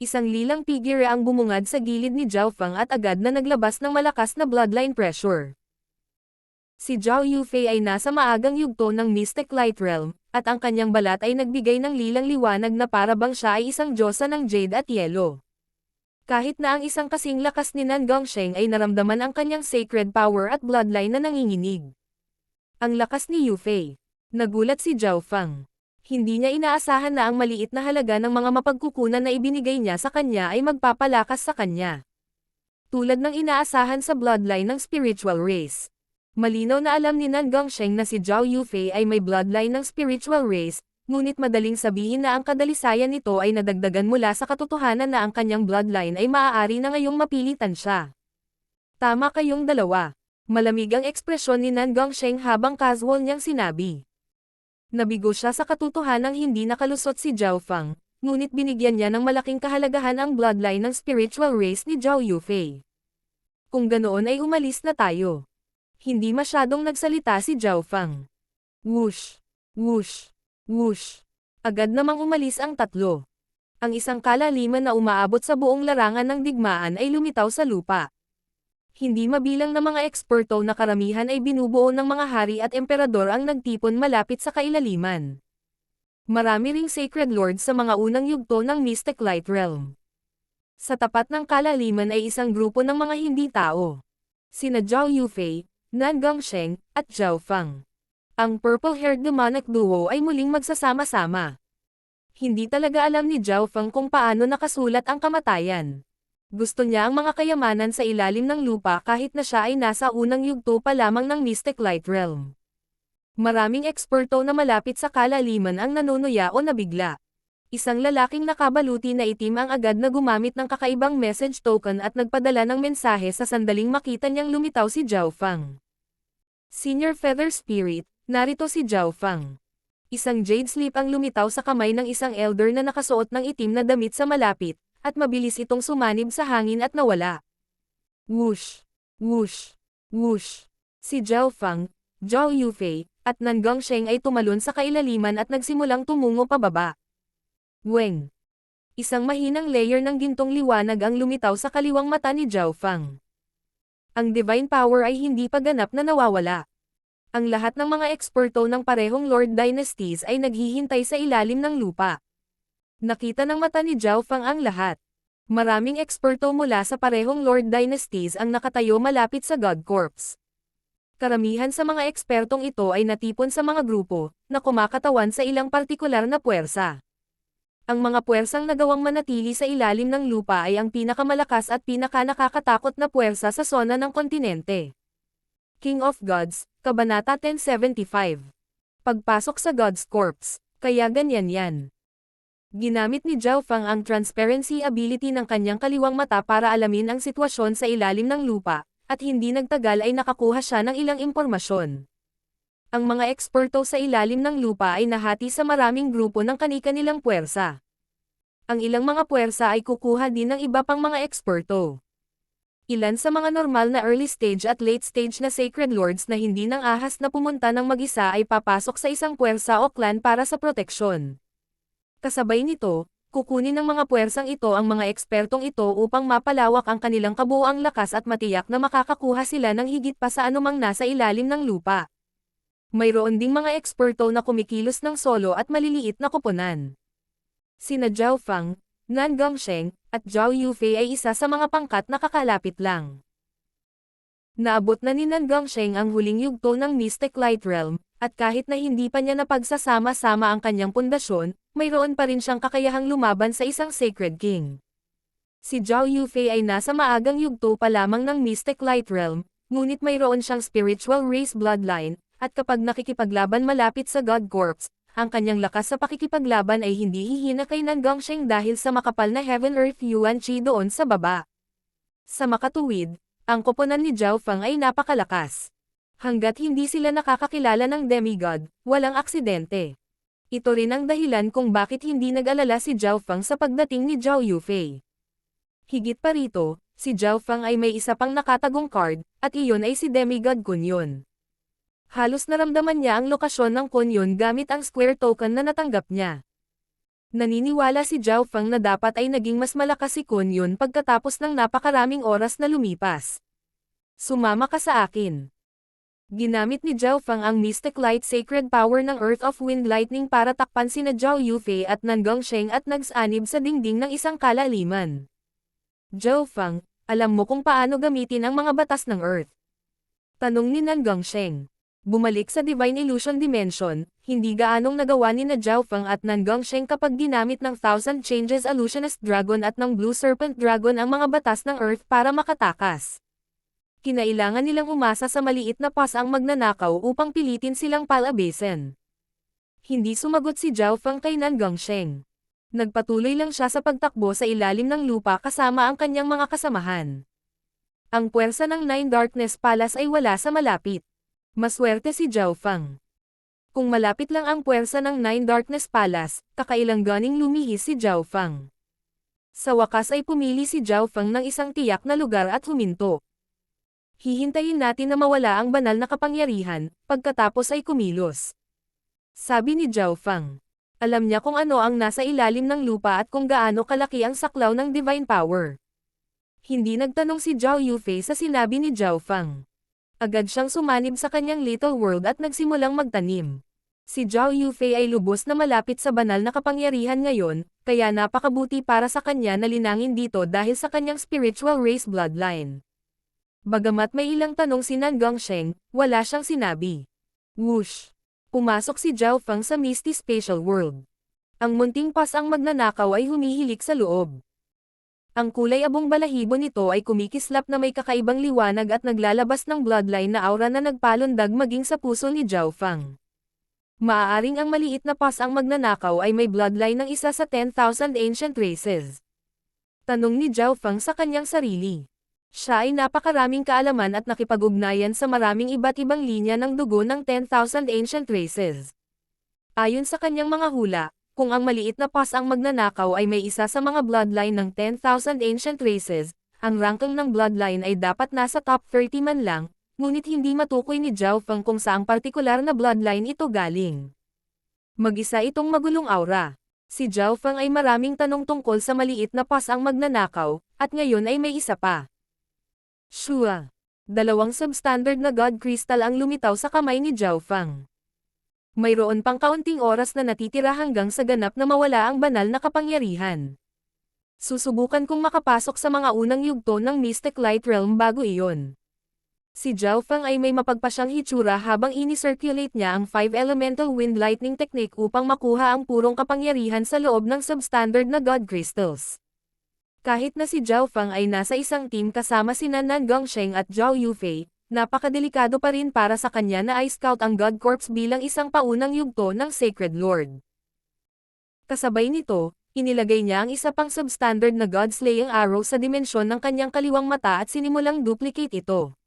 Isang lilang figure ang bumungad sa gilid ni Zhao Fang at agad na naglabas ng malakas na bloodline pressure. Si Zhao Yufei ay nasa maagang yugto ng Mystic Light Realm, at ang kanyang balat ay nagbigay ng lilang liwanag na para bang siya ay isang diyosa ng jade at yelo. Kahit na ang isang kasing lakas ni Nan Gongsheng ay naramdaman ang kanyang sacred power at bloodline na nanginginig. Ang lakas ni Yufei. Nagulat si Zhao Fang. Hindi niya inaasahan na ang maliit na halaga ng mga mapagkukunan na ibinigay niya sa kanya ay magpapalakas sa kanya. Tulad ng inaasahan sa bloodline ng spiritual race. Malinaw na alam ni Nan Gongsheng na si Zhao Yufei ay may bloodline ng spiritual race, ngunit madaling sabihin na ang kadalisayan nito ay nadagdagan mula sa katotohanan na ang kanyang bloodline ay maaari na ngayong mapilitan siya. Tama kayong dalawa. Malamig ang ekspresyon ni Nan Gongsheng habang casual niyang sinabi. Nabigo siya sa katotohanang hindi nakalusot si Zhao Fang, ngunit binigyan niya ng malaking kahalagahan ang bloodline ng spiritual race ni Zhao Yufei. Kung ganoon ay umalis na tayo. Hindi masyadong nagsalita si Zhao Fang. Whoosh! Whoosh! Whoosh! Agad namang umalis ang tatlo. Ang isang kalaliman na umaabot sa buong larangan ng digmaan ay lumitaw sa lupa. Hindi mabilang na mga eksperto na karamihan ay binubuo ng mga hari at emperador ang nagtipon malapit sa kailaliman. Marami ring sacred lords sa mga unang yugto ng Mystic Light Realm. Sa tapat ng kalaliman ay isang grupo ng mga hindi tao. Sina Zhao Yufei, Nan Gongsheng, at Zhao Fang. Ang purple-haired demonic duo ay muling magsasama-sama. Hindi talaga alam ni Zhao Fang kung paano nakasulat ang kamatayan. Gusto niya ang mga kayamanan sa ilalim ng lupa kahit na siya ay nasa unang yugto pa lamang ng Mystic Light Realm. Maraming eksperto na malapit sa kalaliman ang nanunuya o nabigla. Isang lalaking nakabaluti na itim ang agad na gumamit ng kakaibang message token at nagpadala ng mensahe sa sandaling makita niyang lumitaw si Zhao Fang. Senior Feather Spirit, narito si Zhao Fang. Isang jade slip ang lumitaw sa kamay ng isang elder na nakasuot ng itim na damit sa malapit, at mabilis itong sumanib sa hangin at nawala. Whoosh! Whoosh! Whoosh! Si Zhao Fang, Zhao Yufei, at Nan Gongsheng ay tumalon sa kailaliman at nagsimulang tumungo pababa. Weng! Isang mahinang layer ng gintong liwanag ang lumitaw sa kaliwang mata ni Zhao Fang. Ang divine power ay hindi pa ganap na nawawala. Ang lahat ng mga eksperto ng parehong Lord Dynasties ay naghihintay sa ilalim ng lupa. Nakita ng mata ni Zhao Fang ang lahat. Maraming eksperto mula sa parehong Lord Dynasties ang nakatayo malapit sa God Corps. Karamihan sa mga ekspertong ito ay natipon sa mga grupo, na kumakatawan sa ilang partikular na puwersa. Ang mga puwersang nagawang manatili sa ilalim ng lupa ay ang pinakamalakas at pinakanakakatakot na puwersa sa sona ng kontinente. King of Gods, Kabanata 1075. Pagpasok sa God's Corps, kaya ganyan yan. Ginamit ni Zhao Fang ang transparency ability ng kanyang kaliwang mata para alamin ang sitwasyon sa ilalim ng lupa, at hindi nagtagal ay nakakuha siya ng ilang impormasyon. Ang mga eksperto sa ilalim ng lupa ay nahati sa maraming grupo ng kani-kanilang puwersa. Ang ilang mga puwersa ay kukuha din ng iba pang mga eksperto. Ilan sa mga normal na early stage at late stage na sacred lords na hindi nang ahas na pumunta ng mag-isa ay papasok sa isang puwersa o clan para sa proteksyon. Kasabay nito, kukunin ng mga puwersang ito ang mga ekspertong ito upang mapalawak ang kanilang kabuuang lakas at matiyak na makakakuha sila ng higit pa sa anumang nasa ilalim ng lupa. Mayroon ding mga eksperto na kumikilos ng solo at maliliit na koponan. Sina Zhao Fang, Nan Gongsheng, at Zhao Yufei ay isa sa mga pangkat na kakalapit lang. Naabot na ni Nan Gongsheng ang huling yugto ng Mystic Light Realm, at kahit na hindi pa niya napagsasama-sama ang kanyang pundasyon, mayroon pa rin siyang kakayahang lumaban sa isang Sacred King. Si Zhao Yufei ay nasa maagang yugto pa lamang ng Mystic Light Realm, ngunit mayroon siyang spiritual race bloodline, at kapag nakikipaglaban malapit sa God Corps, ang kanyang lakas sa pakikipaglaban ay hindi hihina kay Nan Gongsheng dahil sa makapal na Heaven Earth Yuan Qi doon sa baba. Sa makatuwid, ang koponan ni Zhao Fang ay napakalakas. Hanggat hindi sila nakakakilala ng demigod, walang aksidente. Ito rin ang dahilan kung bakit hindi nag-alala si Zhao Fang sa pagdating ni Zhao Yufei. Higit pa rito, si Zhao Feng ay may isa pang nakatagong card, at iyon ay si Demigod Kunyon. Halos naramdaman niya ang lokasyon ng Kunyon gamit ang square token na natanggap niya. Naniniwala si Zhao Feng na dapat ay naging mas malakas si Kunyon pagkatapos ng napakaraming oras na lumipas. Sumama ka sa akin. Ginamit ni Zhao Feng ang Mystic Light Sacred Power ng Earth of Wind Lightning para takpan sina Zhao Yufei at Nan Gongsheng at nagsanib sa dingding ng isang kalaliman. Zhao Feng, alam mo kung paano gamitin ang mga batas ng Earth? Tanong ni Nan Gongsheng. Bumalik sa Divine Illusion Dimension, hindi gaanong nagawa ni na Zhao Feng at Nan Gongsheng kapag ginamit ng Thousand Changes Illusionist Dragon at ng Blue Serpent Dragon ang mga batas ng Earth para makatakas. Kinailangan nilang umasa sa maliit na pasang magnanakaw upang pilitin silang palabasin. Hindi sumagot si Zhao Feng kay Nan Gongsheng. Nagpatuloy lang siya sa pagtakbo sa ilalim ng lupa kasama ang kanyang mga kasamahan. Ang puwersa ng Nine Darkness Palace ay wala sa malapit. Maswerte si Zhao Feng. Kung malapit lang ang puwersa ng Nine Darkness Palace, kakailang ganing lumihis si Zhao Feng. Sa wakas ay pumili si Zhao Feng ng isang tiyak na lugar at huminto. Hihintayin natin na mawala ang banal na kapangyarihan, pagkatapos ay kumilos. Sabi ni Zhao Feng. Alam niya kung ano ang nasa ilalim ng lupa at kung gaano kalaki ang saklaw ng divine power. Hindi nagtanong si Zhao Yufei sa sinabi ni Zhao Feng. Agad siyang sumanib sa kanyang little world at nagsimulang magtanim. Si Zhao Yufei ay lubos na malapit sa banal na kapangyarihan ngayon, kaya napakabuti para sa kanya na linangin dito dahil sa kanyang spiritual race bloodline. Bagamat may ilang tanong si Nan Gongsheng, wala siyang sinabi. Whoosh! Pumasok si Zhao Feng sa Misty Spatial World. Ang munting pasang magnanakaw ay humihilik sa loob. Ang kulay abong balahibo nito ay kumikislap na may kakaibang liwanag at naglalabas ng bloodline na aura na nagpalundag maging sa puso ni Zhao Feng. Maaaring ang maliit na pasang magnanakaw ay may bloodline ng isa sa 10,000 ancient races. Tanong ni Zhao Feng sa kanyang sarili. Siya ay napakaraming kaalaman at nakipag-ugnayan sa maraming iba't ibang linya ng dugo ng 10,000 ancient races. Ayon sa kanyang mga hula, kung ang maliit na pasang magnanakaw ay may isa sa mga bloodline ng 10,000 ancient races, ang ranking ng bloodline ay dapat nasa top 30 man lang, ngunit hindi matukoy ni Zhao Feng kung saang partikular na bloodline ito galing. Mag-isa itong magulong aura. Si Zhao Feng ay maraming tanong tungkol sa maliit na pasang magnanakaw, at ngayon ay may isa pa. Shua. 2 substandard na God Crystal ang lumitaw sa kamay ni Zhao Feng. Mayroon pang kaunting oras na natitira hanggang sa ganap na mawala ang banal na kapangyarihan. Susubukan kong makapasok sa mga unang yugto ng Mystic Light Realm bago iyon. Si Zhao Feng ay may mapagpasyang hitsura habang ini-circulate niya ang 5 Elemental Wind Lightning Technique upang makuha ang purong kapangyarihan sa loob ng substandard na God Crystals. Kahit na si Zhao Feng ay nasa isang team kasama sina Nan Gongsheng at Zhao Yufei, napakadelikado pa rin para sa kanya na i-scout ang God Corps bilang isang paunang yugto ng Sacred Lord. Kasabay nito, inilagay niya ang isa pang substandard na God-slaying arrow sa dimensyon ng kanyang kaliwang mata at sinimulang duplicate ito.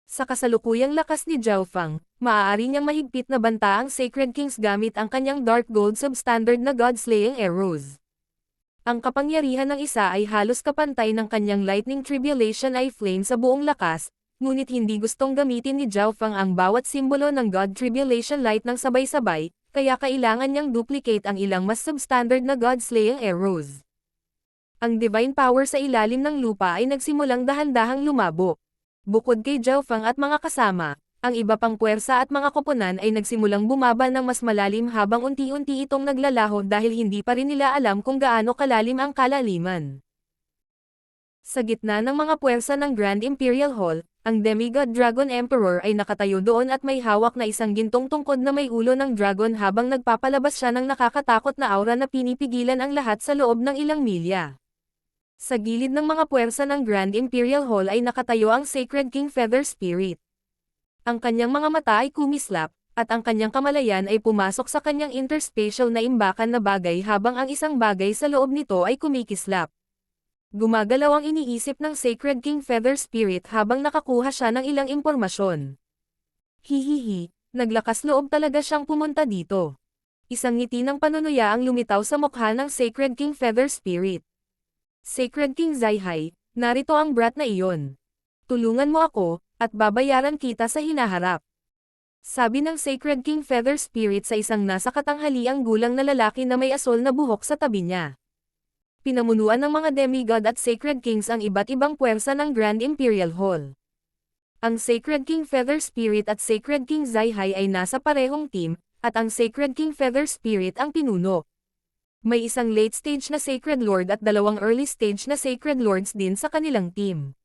Sa kasalukuyang lakas ni Zhao Feng, maaari niyang mahigpit na banta ang Sacred Kings gamit ang kanyang dark gold substandard na God-slaying arrows. Ang kapangyarihan ng isa ay halos kapantay ng kanyang lightning tribulation eye flame sa buong lakas, ngunit hindi gustong gamitin ni Zhao Feng ang bawat simbolo ng God Tribulation Light ng sabay-sabay, kaya kailangan niyang duplicate ang ilang mas substandard na God-slaying arrows. Ang divine power sa ilalim ng lupa ay nagsimulang dahan-dahang lumabo. Bukod kay Zhao Feng at mga kasama, ang iba pang puwersa at mga koponan ay nagsimulang bumaba ng mas malalim habang unti-unti itong naglalaho dahil hindi pa rin nila alam kung gaano kalalim ang kalaliman. Sa gitna ng mga puwersa ng Grand Imperial Hall, ang Demigod Dragon Emperor ay nakatayo doon at may hawak na isang gintong tungkod na may ulo ng dragon habang nagpapalabas siya ng nakakatakot na aura na pinipigilan ang lahat sa loob ng ilang milya. Sa gilid ng mga puwersa ng Grand Imperial Hall ay nakatayo ang Sacred King Feather Spirit. Ang kanyang mga mata ay kumislap, at ang kanyang kamalayan ay pumasok sa kanyang interspatial na imbakan na bagay habang ang isang bagay sa loob nito ay kumikislap. Gumagalaw ang iniisip ng Sacred King Feather Spirit habang nakakuha siya ng ilang impormasyon. Hihihi, naglakas loob talaga siyang pumunta dito. Isang ngiti ng panunuya ang lumitaw sa mukha ng Sacred King Feather Spirit. Sacred King Zaihai, Narito ang brat na iyon. Tulungan mo ako, at babayaran kita sa hinaharap. Sabi ng Sacred King Feather Spirit sa isang nasa katanghaliang gulang na lalaki na may asol na buhok sa tabi niya. Pinamunuan ng mga demigod at Sacred Kings ang iba't ibang puwersa ng Grand Imperial Hall. Ang Sacred King Feather Spirit at Sacred King Zaihai ay nasa parehong team, at ang Sacred King Feather Spirit ang pinuno. May isang late stage na Sacred Lord at dalawang early stage na Sacred Lords din sa kanilang team.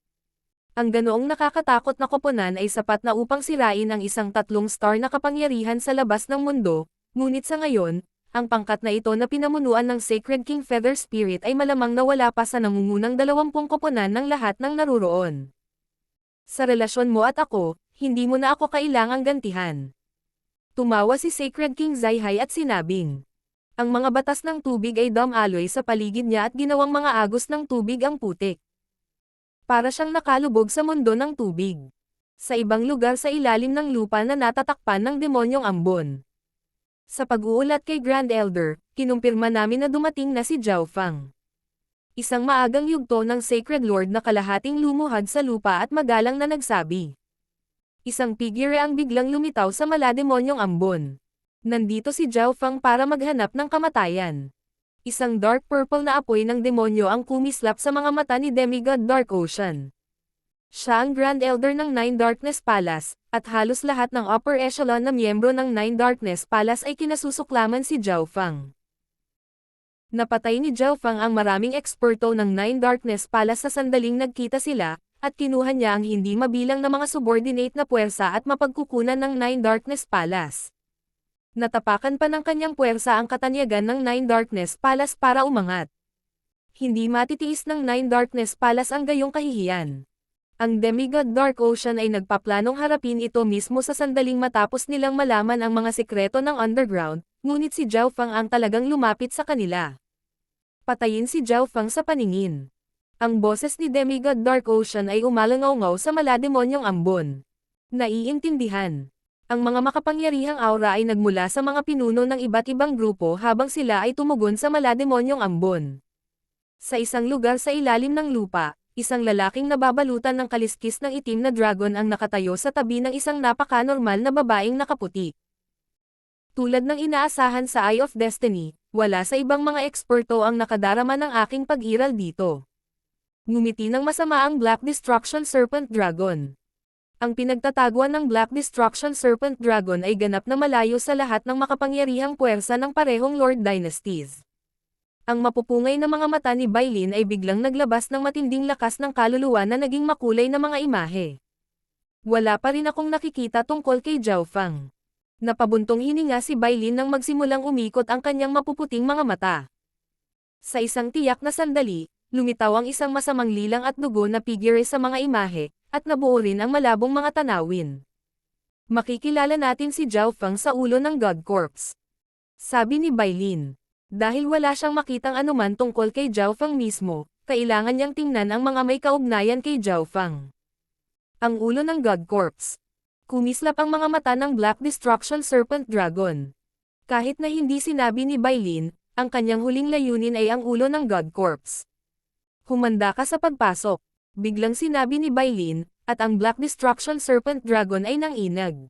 Ang ganoong nakakatakot na koponan ay sapat na upang sirain ang isang 3-star na kapangyarihan sa labas ng mundo, ngunit sa ngayon, ang pangkat na ito na pinamunuan ng Sacred King Feather Spirit ay malamang nawala pa sa nangungunang 20 koponan ng lahat ng naruroon. Sa relasyon mo at ako, hindi mo na ako kailangang gantihan. Tumawa si Sacred King Zaihai at sinabing, ang mga batas ng tubig ay dumaloy sa paligid niya at ginawang mga agos ng tubig ang putik. Para siyang nakalubog sa mundo ng tubig. Sa ibang lugar sa ilalim ng lupa na natatakpan ng demonyong ambon. Sa pag-uulat kay Grand Elder, kinumpirma namin na dumating na si Zhao Fang. Isang maagang yugto ng Sacred Lord na kalahating lumuhad sa lupa at magalang na nagsabi. Isang figure ang biglang lumitaw sa malademonyong ambon. Nandito si Zhao Fang para maghanap ng kamatayan. Isang dark purple na apoy ng demonyo ang kumislap sa mga mata ni Demigod Dark Ocean. Siya ang Grand Elder ng Nine Darkness Palace, at halos lahat ng upper echelon na miyembro ng Nine Darkness Palace ay kinasusuklaman si Zhao Fang. Napatay ni Zhao Fang ang maraming eksperto ng Nine Darkness Palace sa sandaling nagkita sila, at kinuha niya ang hindi mabilang na mga subordinate na puwersa at mapagkukunan ng Nine Darkness Palace. Natapakan pa ng kanyang puwersa ang katanyagan ng Nine Darkness Palace para umangat. Hindi matitiis ng Nine Darkness Palace ang gayong kahihiyan. Ang Demigod Dark Ocean ay nagpaplanong harapin ito mismo sa sandaling matapos nilang malaman ang mga sikreto ng underground, ngunit si Zhao Fang ang talagang lumapit sa kanila. Patayin si Zhao Fang sa paningin. Ang boses ni Demigod Dark Ocean ay umalangaw-ngaw sa malademonyong ambon. Naiintindihan. Ang mga makapangyarihang aura ay nagmula sa mga pinuno ng iba't ibang grupo habang sila ay tumugon sa malademonyong ambon. Sa isang lugar sa ilalim ng lupa, isang lalaking nababalutan ng kaliskis ng itim na dragon ang nakatayo sa tabi ng isang napaka-normal na babaeng nakaputi. Tulad ng inaasahan sa Eye of Destiny, wala sa ibang mga eksperto ang nakadarama ng aking pag-iral dito. Ngumiti ng masama ang Black Destruction Serpent Dragon. Ang pinagtataguan ng Black Destruction Serpent Dragon ay ganap na malayo sa lahat ng makapangyarihang puwersa ng parehong Lord Dynasties. Ang mapupungay na mga mata ni Bailin ay biglang naglabas ng matinding lakas ng kaluluwa na naging makulay na mga imahe. Wala pa rin akong nakikita tungkol kay Zhao Fang. Napabuntong hininga si Bailin nang magsimulang umikot ang kanyang mapuputing mga mata. Sa isang tiyak na sandali, lumitaw ang isang masamang lilang at dugo na figure sa mga imahe, at nabuo rin ang malabong mga tanawin. Makikilala natin si Zhao Fang sa ulo ng God Corpse. Sabi ni Bailin. Dahil wala siyang makitang anuman tungkol kay Zhao Fang mismo, kailangan niyang tingnan ang mga may kaugnayan kay Zhao Fang. Ang ulo ng God Corpse. Kumislap ang mga mata ng Black Destruction Serpent Dragon. Kahit na hindi sinabi ni Bailin, ang kanyang huling layunin ay ang ulo ng God Corpse. Humanda ka sa pagpasok. Biglang sinabi ni Bailin, at ang Black Destruction Serpent Dragon ay nanginag.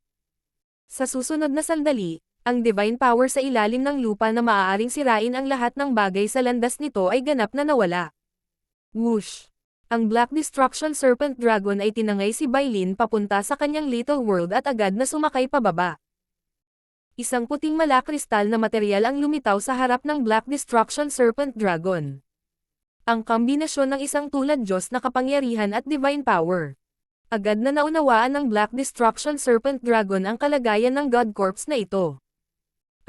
Sa susunod na sandali, ang divine power sa ilalim ng lupa na maaaring sirain ang lahat ng bagay sa landas nito ay ganap na nawala. Whoosh! Ang Black Destruction Serpent Dragon ay tinangay si Bailin papunta sa kanyang little world at agad na sumakay pababa. Isang puting malakristal na material ang lumitaw sa harap ng Black Destruction Serpent Dragon. Ang kombinasyon ng isang tulad Diyos na kapangyarihan at divine power. Agad na naunawaan ng Black Destruction Serpent Dragon ang kalagayan ng God Corpse na ito.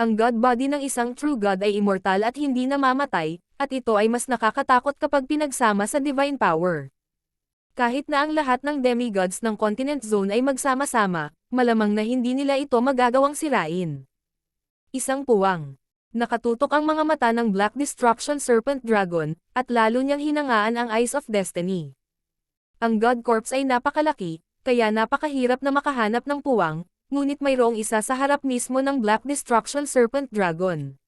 Ang God Body ng isang true God ay immortal at hindi namamatay, at ito ay mas nakakatakot kapag pinagsama sa divine power. Kahit na ang lahat ng demigods ng Continent Zone ay magsama-sama, malamang na hindi nila ito magagawang sirain. Isang puwang. Nakatutok ang mga mata ng Black Destruction Serpent Dragon, at lalo niyang hinangaan ang Eyes of Destiny. Ang God Corpse ay napakalaki, kaya napakahirap na makahanap ng puwang, ngunit mayroong isa sa harap mismo ng Black Destruction Serpent Dragon.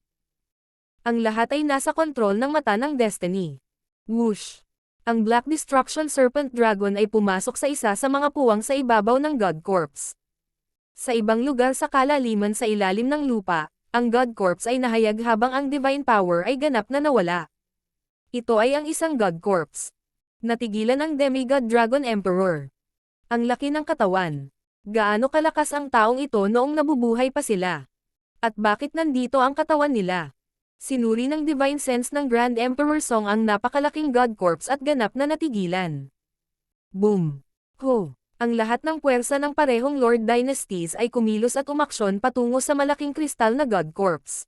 Ang lahat ay nasa kontrol ng mata ng Destiny. Whoosh! Ang Black Destruction Serpent Dragon ay pumasok sa isa sa mga puwang sa ibabaw ng God Corpse. Sa ibang lugar sa kalaliman sa ilalim ng lupa, ang God Corpse ay nahayag habang ang Divine Power ay ganap na nawala. Ito ay ang isang God Corpse. Natigilan ang Demigod Dragon Emperor. Ang laki ng katawan. Gaano kalakas ang taong ito noong nabubuhay pa sila? At bakit nandito ang katawan nila? Sinuri ng Divine Sense ng Grand Emperor Song ang napakalaking God Corpse at ganap na natigilan. Boom! Ho! Ang lahat ng puwersa ng parehong Lord Dynasties ay kumilos at umaksyon patungo sa malaking kristal na God Corpse.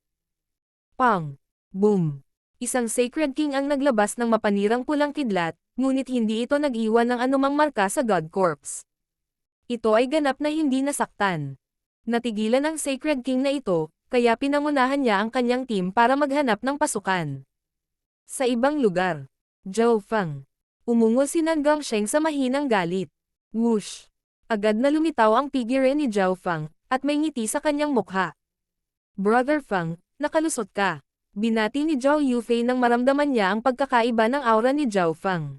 Pang! Boom! Isang Sacred King ang naglabas ng mapanirang pulang kidlat, ngunit hindi ito nag-iwan ng anumang marka sa God Corpse. Ito ay ganap na hindi nasaktan. Natigilan ang Sacred King na ito, kaya pinangunahan niya ang kanyang team para maghanap ng pasukan. Sa ibang lugar, Zhao Feng. Umungol si Nan Gongsheng sa mahinang galit. Whoosh! Agad na lumitaw ang figure ni Zhao Feng, at may ngiti sa kanyang mukha. Brother Feng, nakalusot ka. Binati ni Zhao Yufei nang maramdaman niya ang pagkakaiba ng aura ni Zhao Feng.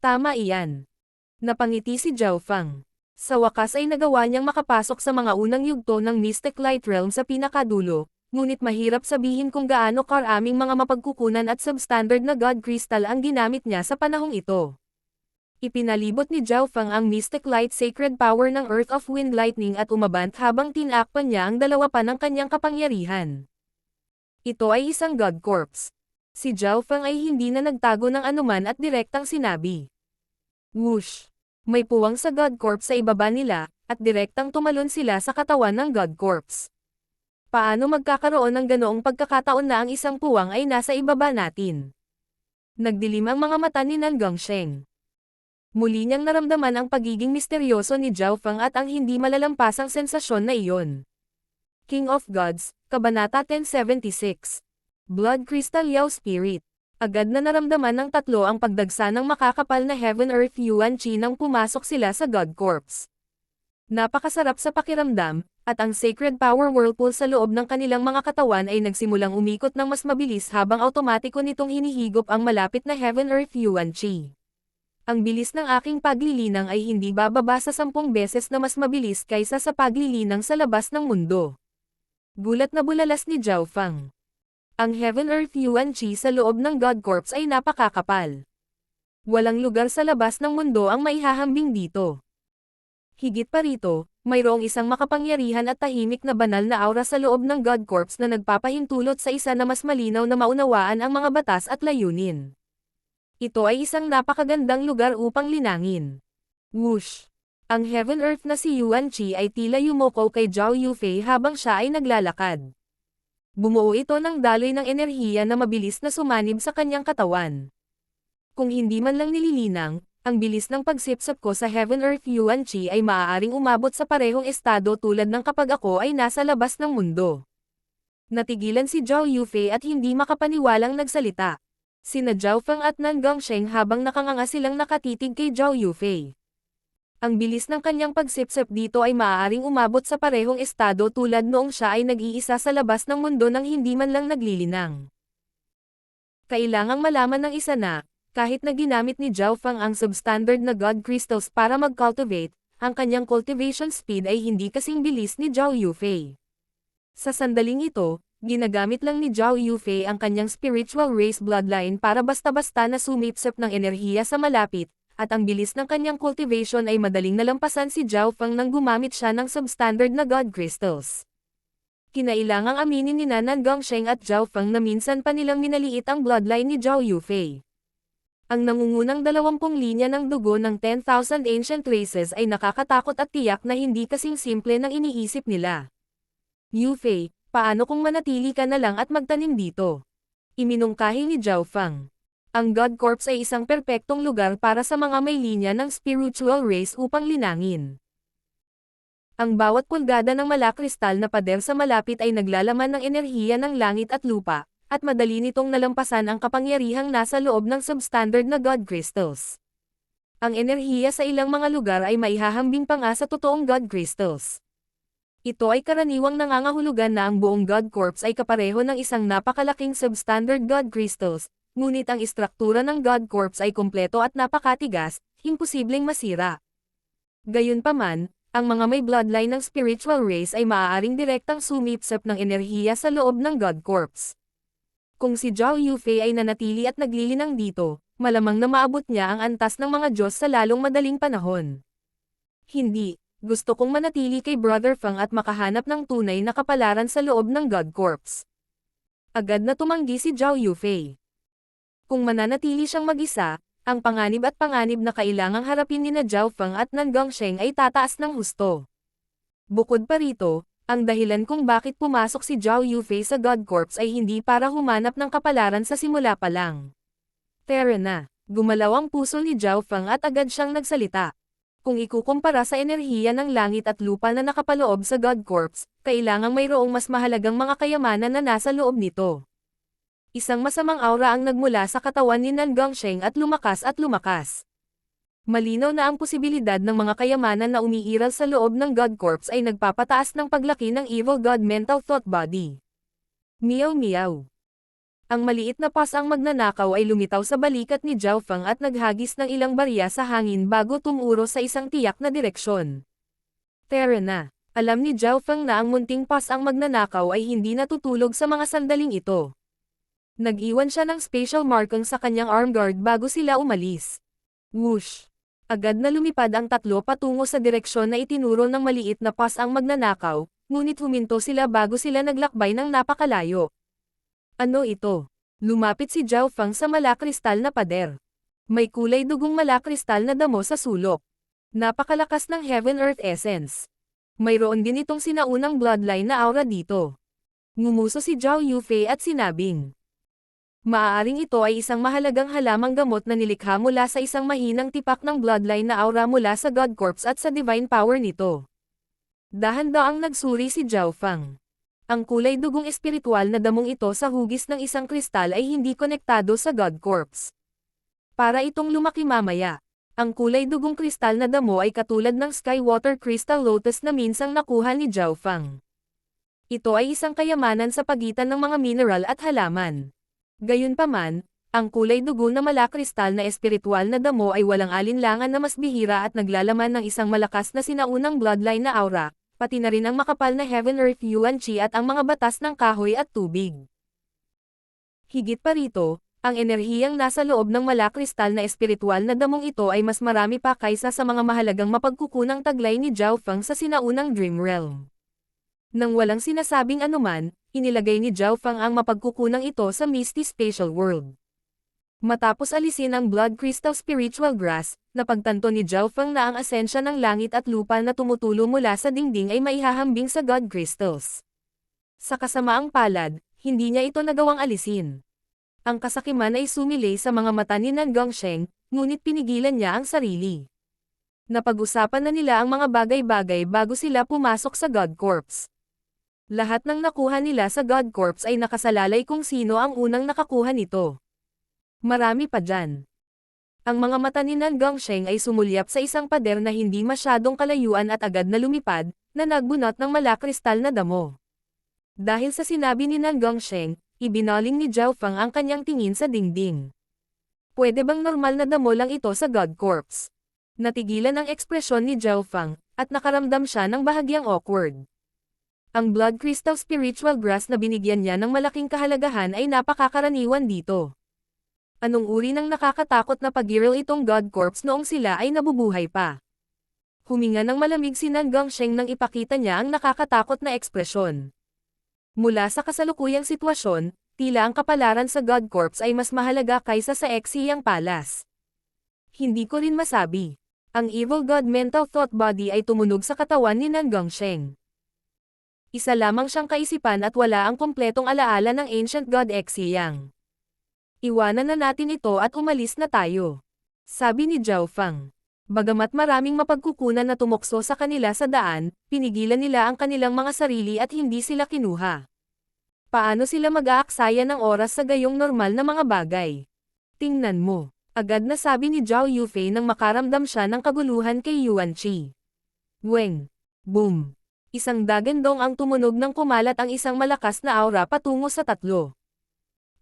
Tama iyan. Napangiti si Zhao Feng. Sa wakas ay nagawa niyang makapasok sa mga unang yugto ng Mystic Light Realm sa pinakadulo, ngunit mahirap sabihin kung gaano karaming mga mapagkukunan at substandard na God Crystal ang ginamit niya sa panahong ito. Ipinalibot ni Zhao Feng ang Mystic Light Sacred Power ng Earth of Wind Lightning at umabant habang tinakpan niya ang dalawa pa ng kanyang kapangyarihan. Ito ay isang God Corpse. Si Zhao Feng ay hindi na nagtago ng anuman at direktang sinabi. Whoosh! May puwang sa God Corpse sa ibaba nila, at direktang tumalon sila sa katawan ng God Corpse. Paano magkakaroon ng ganoong pagkakataon na ang isang puwang ay nasa ibaba natin? Nagdilim ang mga mata ni Nan Gongsheng. Muli niyang naramdaman ang pagiging misteryoso ni Zhao Feng at ang hindi malalampasang sensasyon na iyon. King of Gods, Kabanata 1076. Blood Crystal Yao Spirit. Agad na naramdaman ng tatlo ang pagdagsa ng makakapal na Heaven Earth Yuan Qi nang pumasok sila sa God Corpse. Napakasarap sa pakiramdam, at ang Sacred Power Whirlpool sa loob ng kanilang mga katawan ay nagsimulang umikot ng mas mabilis habang automatiko nitong hinihigop ang malapit na Heaven Earth Yuan Qi. Ang bilis ng aking paglilinang ay hindi bababa sa 10 beses na mas mabilis kaysa sa paglilinang sa labas ng mundo. Gulat na bulalas ni Zhao Feng. Ang Heaven Earth Yuan Qi sa loob ng God Corpse ay napakakapal. Walang lugar sa labas ng mundo ang maihahambing dito. Higit pa rito, mayroong isang makapangyarihan at tahimik na banal na aura sa loob ng God Corpse na nagpapahintulot sa isa na mas malinaw na maunawaan ang mga batas at layunin. Ito ay isang napakagandang lugar upang linangin. Whoosh! Ang Heaven Earth na si Yuan Qi ay tila yumoko kay Zhao Yufei habang siya ay naglalakad. Bumuo ito ng daloy ng enerhiya na mabilis na sumanib sa kanyang katawan. Kung hindi man lang nililinang, ang bilis ng pagsipsap ko sa Heaven Earth Yuan Qi ay maaaring umabot sa parehong estado tulad ng kapag ako ay nasa labas ng mundo. Natigilan si Zhao Yufei at hindi makapaniwalang nagsalita. Sina Zhao Feng at Nan Gongsheng habang nakanganga silang nakatitig kay Zhao Yufei. Ang bilis ng kanyang pagsipsip dito ay maaaring umabot sa parehong estado tulad noong siya ay nag-iisa sa labas ng mundo nang hindi man lang naglilinang. Kailangang malaman ng isa na, kahit na ginamit ni Zhao Feng ang substandard na God Crystals para mag-cultivate, ang kanyang cultivation speed ay hindi kasing bilis ni Zhao Yufei. Sa sandaling ito, ginagamit lang ni Zhao Yufei ang kanyang spiritual race bloodline para basta-basta na sumipsip ng enerhiya sa malapit, at ang bilis ng kanyang cultivation ay madaling nalampasan si Zhao Feng nang gumamit siya ng substandard na God Crystals. Kinailangang aminin ni Nan Gongsheng at Zhao Feng na minsan pa nilang minaliit ang bloodline ni Zhao Yufei. Ang nangungunang 20 linya ng dugo ng 10,000 ancient races ay nakakatakot at tiyak na hindi kasing simple ng iniisip nila. Yufei, paano kung manatili ka na lang at magtanim dito? Iminungkahi ni Zhao Feng. Ang God Corpse ay isang perpektong lugar para sa mga may linya ng spiritual race upang linangin. Ang bawat pulgada ng malakristal na pader sa malapit ay naglalaman ng enerhiya ng langit at lupa, at madali nitong nalampasan ang kapangyarihang nasa loob ng substandard na God Crystals. Ang enerhiya sa ilang mga lugar ay maihahambing pa nga sa totoong God Crystals. Ito ay karaniwang nangangahulugan na ang buong God Corpse ay kapareho ng isang napakalaking substandard God Crystals, ngunit ang istruktura ng God Corps ay kumpleto at napakatigas, imposibleng masira. Gayunpaman, ang mga may bloodline ng spiritual race ay maaaring direktang sumipsip ng enerhiya sa loob ng God Corps. Kung si Zhao Yufei ay nanatili at naglilinang dito, malamang na maabot niya ang antas ng mga Diyos sa lalong madaling panahon. Hindi, gusto kong manatili kay Brother Fang at makahanap ng tunay na kapalaran sa loob ng God Corps. Agad na tumanggi si Zhao Yufei. Kung mananatili siyang mag-isa, ang panganib na kailangang harapin ni Zhao Fang at Nan Gongsheng ay tataas ng husto. Bukod pa rito, ang dahilan kung bakit pumasok si Zhao Yufei sa God Corps ay hindi para humanap ng kapalaran sa simula pa lang. Tara na, gumalaw ang puso ni Zhao Fang at agad siyang nagsalita. Kung ikukumpara sa enerhiya ng langit at lupa na nakapaloob sa God Corps, kailangang mayroong mas mahalagang mga kayamanan na nasa loob nito. Isang masamang aura ang nagmula sa katawan ni Nan Gongsheng at lumakas at lumakas. Malinaw na ang posibilidad ng mga kayamanan na umiiral sa loob ng God Corps ay nagpapataas ng paglaki ng Evil God Mental Thought Body. Meow meow. Ang maliit na pasang magnanakaw ay lumitaw sa balikat ni Zhao Fang at naghagis ng ilang barya sa hangin bago tumuro sa isang tiyak na direksyon. Tara na, alam ni Zhao Fang na ang munting pasang magnanakaw ay hindi natutulog sa mga sandaling ito. Nag-iwan siya ng special marking sa kanyang arm guard bago sila umalis. Whoosh! Agad na lumipad ang tatlo patungo sa direksyon na itinuro ng maliit na pasang magnanakaw, ngunit huminto sila bago sila naglakbay ng napakalayo. Ano ito? Lumapit si Zhao Fang sa malakristal na pader. May kulay dugong malakristal na damo sa sulok. Napakalakas ng Heaven-Earth Essence. Mayroon din itong sinaunang bloodline na aura dito. Ngumuso si Zhao Yufei at sinabing, maaaring ito ay isang mahalagang halamang gamot na nilikha mula sa isang mahinang tipak ng bloodline na aura mula sa God Corps at sa divine power nito. Dahan-daang nagsuri si Zhao Fang. Ang kulay dugong espiritual na damong ito sa hugis ng isang kristal ay hindi konektado sa God Corps. Para itong lumaki mamaya. Ang kulay dugong kristal na damo ay katulad ng Sky Water Crystal Lotus na minsang nakuha ni Zhao Fang. Ito ay isang kayamanan sa pagitan ng mga mineral at halaman. Gayunpaman, ang kulay dugo na malakristal na espiritual na damo ay walang alinlangan na mas bihira at naglalaman ng isang malakas na sinaunang bloodline na aura, pati na rin ang makapal na Heaven-Earth Yuan Qi at ang mga batas ng kahoy at tubig. Higit pa rito, ang enerhiyang nasa loob ng malakristal na espiritual na damong ito ay mas marami pa kaysa sa mga mahalagang mapagkukunang taglay ni Zhao Fang sa sinaunang Dream Realm. Nang walang sinasabing anuman, inilagay ni Zhao Fang ang mapagkukunang ito sa Misty Spatial World. Matapos alisin ang Blood Crystal Spiritual Grass, napagtanto ni Zhao Fang na ang asensya ng langit at lupa na tumutulo mula sa dingding ay maihahambing sa God Crystals. Sa kasamaang palad, hindi niya ito nagawang alisin. Ang kasakiman ay sumilay sa mga mata ni Nan Gongsheng, ngunit pinigilan niya ang sarili. Napag-usapan na nila ang mga bagay-bagay bago sila pumasok sa God Corps. Lahat ng nakuha nila sa God Corps ay nakasalalay kung sino ang unang nakakuha nito. Marami pa dyan. Ang mga mata ni Nan Gongsheng ay sumulyap sa isang pader na hindi masyadong kalayuan at agad na lumipad, na nagbunot ng malakristal na damo. Dahil sa sinabi ni Nan Gongsheng, ibinaling ni Zhao Fang ang kanyang tingin sa dingding. Pwede bang normal na damo lang ito sa God Corps? Natigilan ang ekspresyon ni Zhao Fang, at nakaramdam siya ng bahagyang awkward. Ang Blood Crystal Spiritual Grass na binigyan niya ng malaking kahalagahan ay napakakaraniwan dito. Anong uri ng nakakatakot na pag-iril itong God Corps noong sila ay nabubuhay pa? Huminga ng malamig si Nan Gongsheng nang ipakita niya ang nakakatakot na ekspresyon. Mula sa kasalukuyang sitwasyon, tila ang kapalaran sa God Corps ay mas mahalaga kaysa sa Exiyang Palace. Hindi ko rin masabi. Ang Evil God Mental Thought Body ay tumunog sa katawan ni Nan Gongsheng. Isa lamang siyang kaisipan at wala ang kompletong alaala ng Ancient God Exiyang. Iwanan na natin ito at umalis na tayo. Sabi ni Zhao Fang. Bagamat maraming mapagkukunan na tumukso sa kanila sa daan, pinigilan nila ang kanilang mga sarili at hindi sila kinuha. Paano sila mag-aaksaya ng oras sa gayong normal na mga bagay? Tingnan mo. Agad na sabi ni Zhao Yufei nang makaramdam siya ng kaguluhan kay Yuan Qi. Weng. Boom. Isang dagandong ang tumunog nang kumalat ang isang malakas na aura patungo sa tatlo.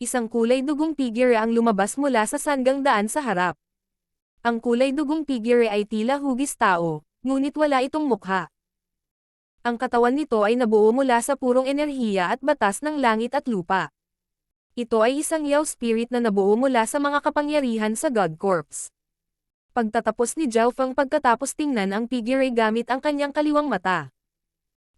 Isang kulay dugong figure ang lumabas mula sa sanggang daan sa harap. Ang kulay dugong figure ay tila hugis tao, ngunit wala itong mukha. Ang katawan nito ay nabuo mula sa purong enerhiya at batas ng langit at lupa. Ito ay isang Yao spirit na nabuo mula sa mga kapangyarihan sa God Corps. Pagtatapos ni Zhao Feng pagkatapos tingnan ang figure gamit ang kanyang kaliwang mata.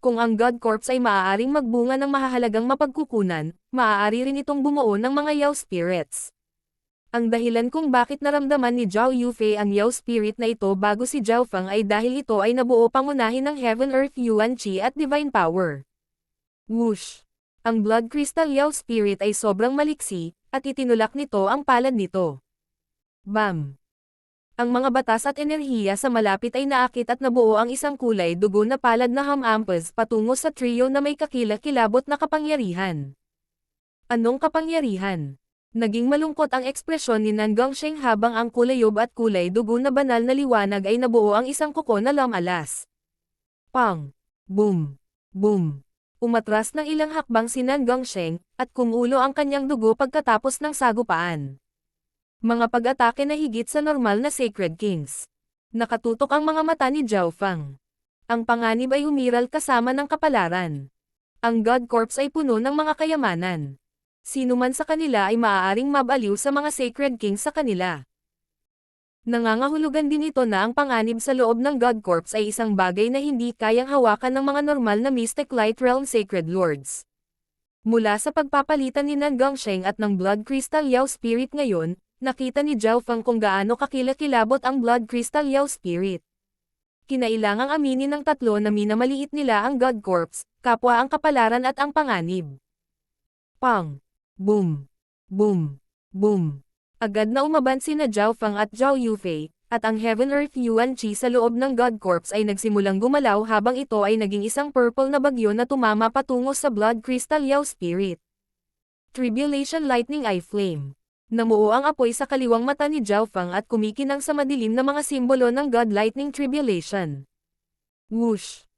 Kung ang God Corps ay maaaring magbunga ng mahahalagang mapagkukunan, maaari rin itong bumuo ng mga Yao spirits. Ang dahilan kung bakit naramdaman ni Zhao Yufei ang Yao spirit na ito bago si Zhao Feng ay dahil ito ay nabuo pangunahin ng Heaven Earth Yuan Qi at Divine Power. Whoosh! Ang Blood Crystal Yao spirit ay sobrang maliksi, at itinulak nito ang palad nito. Bam! Ang mga batas at enerhiya sa malapit ay naakit at nabuo ang isang kulay dugo na palad na hamampes patungo sa trio na may kakilakilabot na kapangyarihan. Anong kapangyarihan? Naging malungkot ang ekspresyon ni Nan Gongsheng habang ang kulayob at kulay dugo na banal na liwanag ay nabuo ang isang kuko na lamalas. Pang! Boom! Boom! Umatras ng ilang hakbang si Nan Gongsheng, at kumulo ang kanyang dugo pagkatapos ng sagupaan. Mga pag-atake na higit sa normal na Sacred Kings. Nakatutok ang mga mata ni Zhao Feng. Ang panganib ay umiral kasama ng kapalaran. Ang God Corps ay puno ng mga kayamanan. Sino man sa kanila ay maaaring mabaliw sa mga Sacred Kings sa kanila. Nangangahulugan din ito na ang panganib sa loob ng God Corps ay isang bagay na hindi kayang hawakan ng mga normal na Mystic Light Realm Sacred Lords. Mula sa pagpapalitan ni Nan Gongsheng at ng Blood Crystal Yao Spirit ngayon, nakita ni Zhao Feng kung gaano kakilakilabot ang Blood Crystal Yao Spirit. Kinailangang aminin ng tatlo na minamaliit nila ang God Corps, kapwa ang kapalaran at ang panganib. Pang! Boom! Boom! Boom! Agad na umaban sina Zhao Feng at Zhao Yufei, at ang Heaven Earth Yuan Qi sa loob ng God Corps ay nagsimulang gumalaw habang ito ay naging isang purple na bagyo na tumama patungo sa Blood Crystal Yao Spirit. Tribulation Lightning Eye Flame. Namuo ang apoy sa kaliwang mata ni Zhao Feng at kumikinang sa madilim na mga simbolo ng God Lightning Tribulation. Whoosh!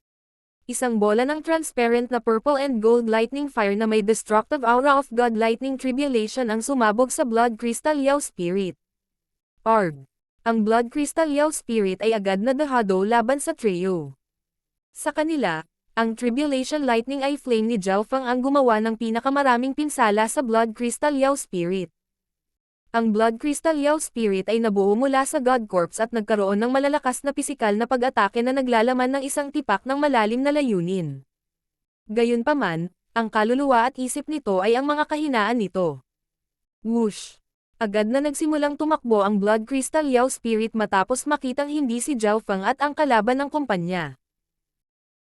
Isang bola ng transparent na purple and gold lightning fire na may destructive aura of God Lightning Tribulation ang sumabog sa Blood Crystal Yao Spirit. Arg! Ang Blood Crystal Yao Spirit ay agad na dahado laban sa trio. Sa kanila, ang Tribulation Lightning Eye Flame ni Zhao Feng ang gumawa ng pinakamaraming pinsala sa Blood Crystal Yao Spirit. Ang Blood Crystal Yao Spirit ay nabuo mula sa God Corps at nagkaroon ng malalakas na pisikal na pag-atake na naglalaman ng isang tipak ng malalim na layunin. Gayunpaman, ang kaluluwa at isip nito ay ang mga kahinaan nito. Whoosh! Agad na nagsimulang tumakbo ang Blood Crystal Yao Spirit matapos makitang hindi si Zhao Feng at ang kalaban ng kumpanya.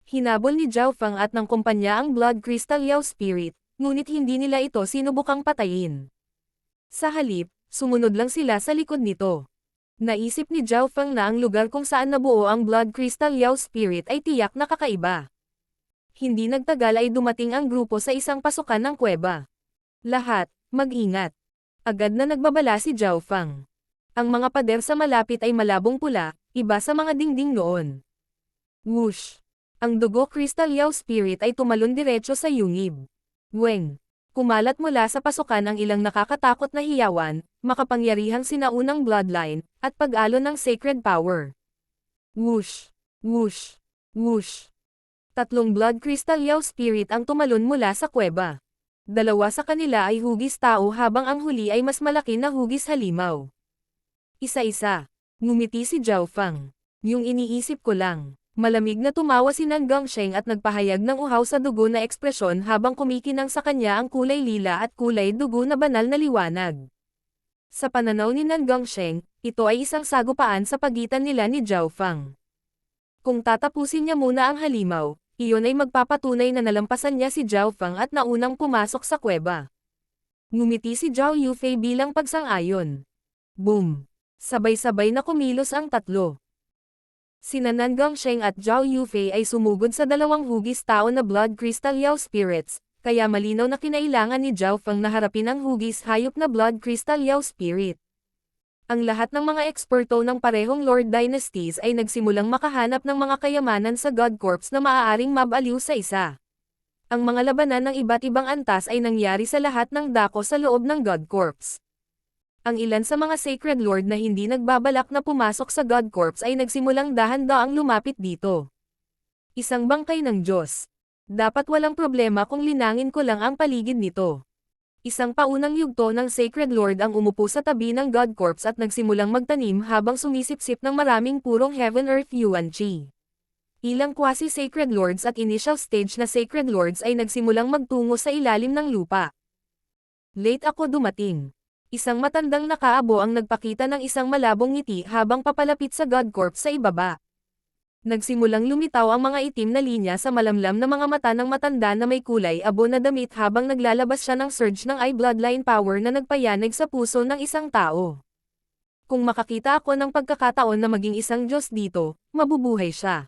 Hinabol ni Zhao Feng at ng kumpanya ang Blood Crystal Yao Spirit, ngunit hindi nila ito sinubukang patayin. Sa halip, sumunod lang sila sa likod nito. Naisip ni Zhao Feng na ang lugar kung saan nabuo ang Blood Crystal Yao Spirit ay tiyak na kakaiba. Hindi nagtagal ay dumating ang grupo sa isang pasukan ng kuweba. Lahat, mag-ingat. Agad na nagbabala si Zhao Feng. Ang mga pader sa malapit ay malabong pula, iba sa mga dingding noon. Whoosh! Ang dugo Crystal Yao Spirit ay tumalon diretso sa yungib. Weng! Kumalat mula sa pasukan ang ilang nakakatakot na hiyawan, makapangyarihang sinaunang bloodline, at pag-alon ng sacred power. Whoosh! Whoosh! Whoosh! Tatlong Blood Crystal Yao Spirit ang tumalon mula sa kuweba. Dalawa sa kanila ay hugis tao habang ang huli ay mas malaki na hugis halimaw. Isa-isa. Ngumiti si Zhao Feng. Yung iniisip ko lang. Malamig na tumawa si Nan Gongsheng at nagpahayag ng uhaw sa dugo na ekspresyon habang kumikinang sa kanya ang kulay lila at kulay dugo na banal na liwanag. Sa pananaw ni Nan Gongsheng, ito ay isang sagupaan sa pagitan nila ni Zhao Feng. Kung tatapusin niya muna ang halimaw, iyon ay magpapatunay na nalampasan niya si Zhao Feng at naunang pumasok sa kuweba. Ngumiti si Zhao Yufei bilang pagsang-ayon. Boom! Sabay-sabay na kumilos ang tatlo. Sina Nan Gongsheng at Zhao Yufei ay sumugod sa dalawang hugis tao na Blood Crystal Yao Spirits, kaya malinaw na kinailangan ni Zhao Feng na harapin ang hugis hayop na Blood Crystal Yao Spirit. Ang lahat ng mga eksperto ng parehong Lord Dynasties ay nagsimulang makahanap ng mga kayamanan sa God Corps na maaaring mabaliw sa isa. Ang mga labanan ng iba't ibang antas ay nangyari sa lahat ng dako sa loob ng God Corps. Ang ilan sa mga Sacred Lord na hindi nagbabalak na pumasok sa God Corps ay nagsimulang dahan-daang lumapit dito. Isang bangkay ng Diyos. Dapat walang problema kung linangin ko lang ang paligid nito. Isang paunang yugto ng Sacred Lord ang umupo sa tabi ng God Corps at nagsimulang magtanim habang sumisipsip ng maraming purong Heaven Earth Yuan Chi. Ilang quasi-Sacred Lords at initial stage na Sacred Lords ay nagsimulang magtungo sa ilalim ng lupa. Late ako dumating. Isang matandang nakaabo ang nagpakita ng isang malabong ngiti habang papalapit sa God Corps sa ibaba. Nagsimulang lumitaw ang mga itim na linya sa malamlam na mga mata ng matanda na may kulay abo na damit habang naglalabas siya ng surge ng eye bloodline power na nagpayanig sa puso ng isang tao. Kung makakita ako ng pagkakataon na maging isang Diyos dito, mabubuhay siya.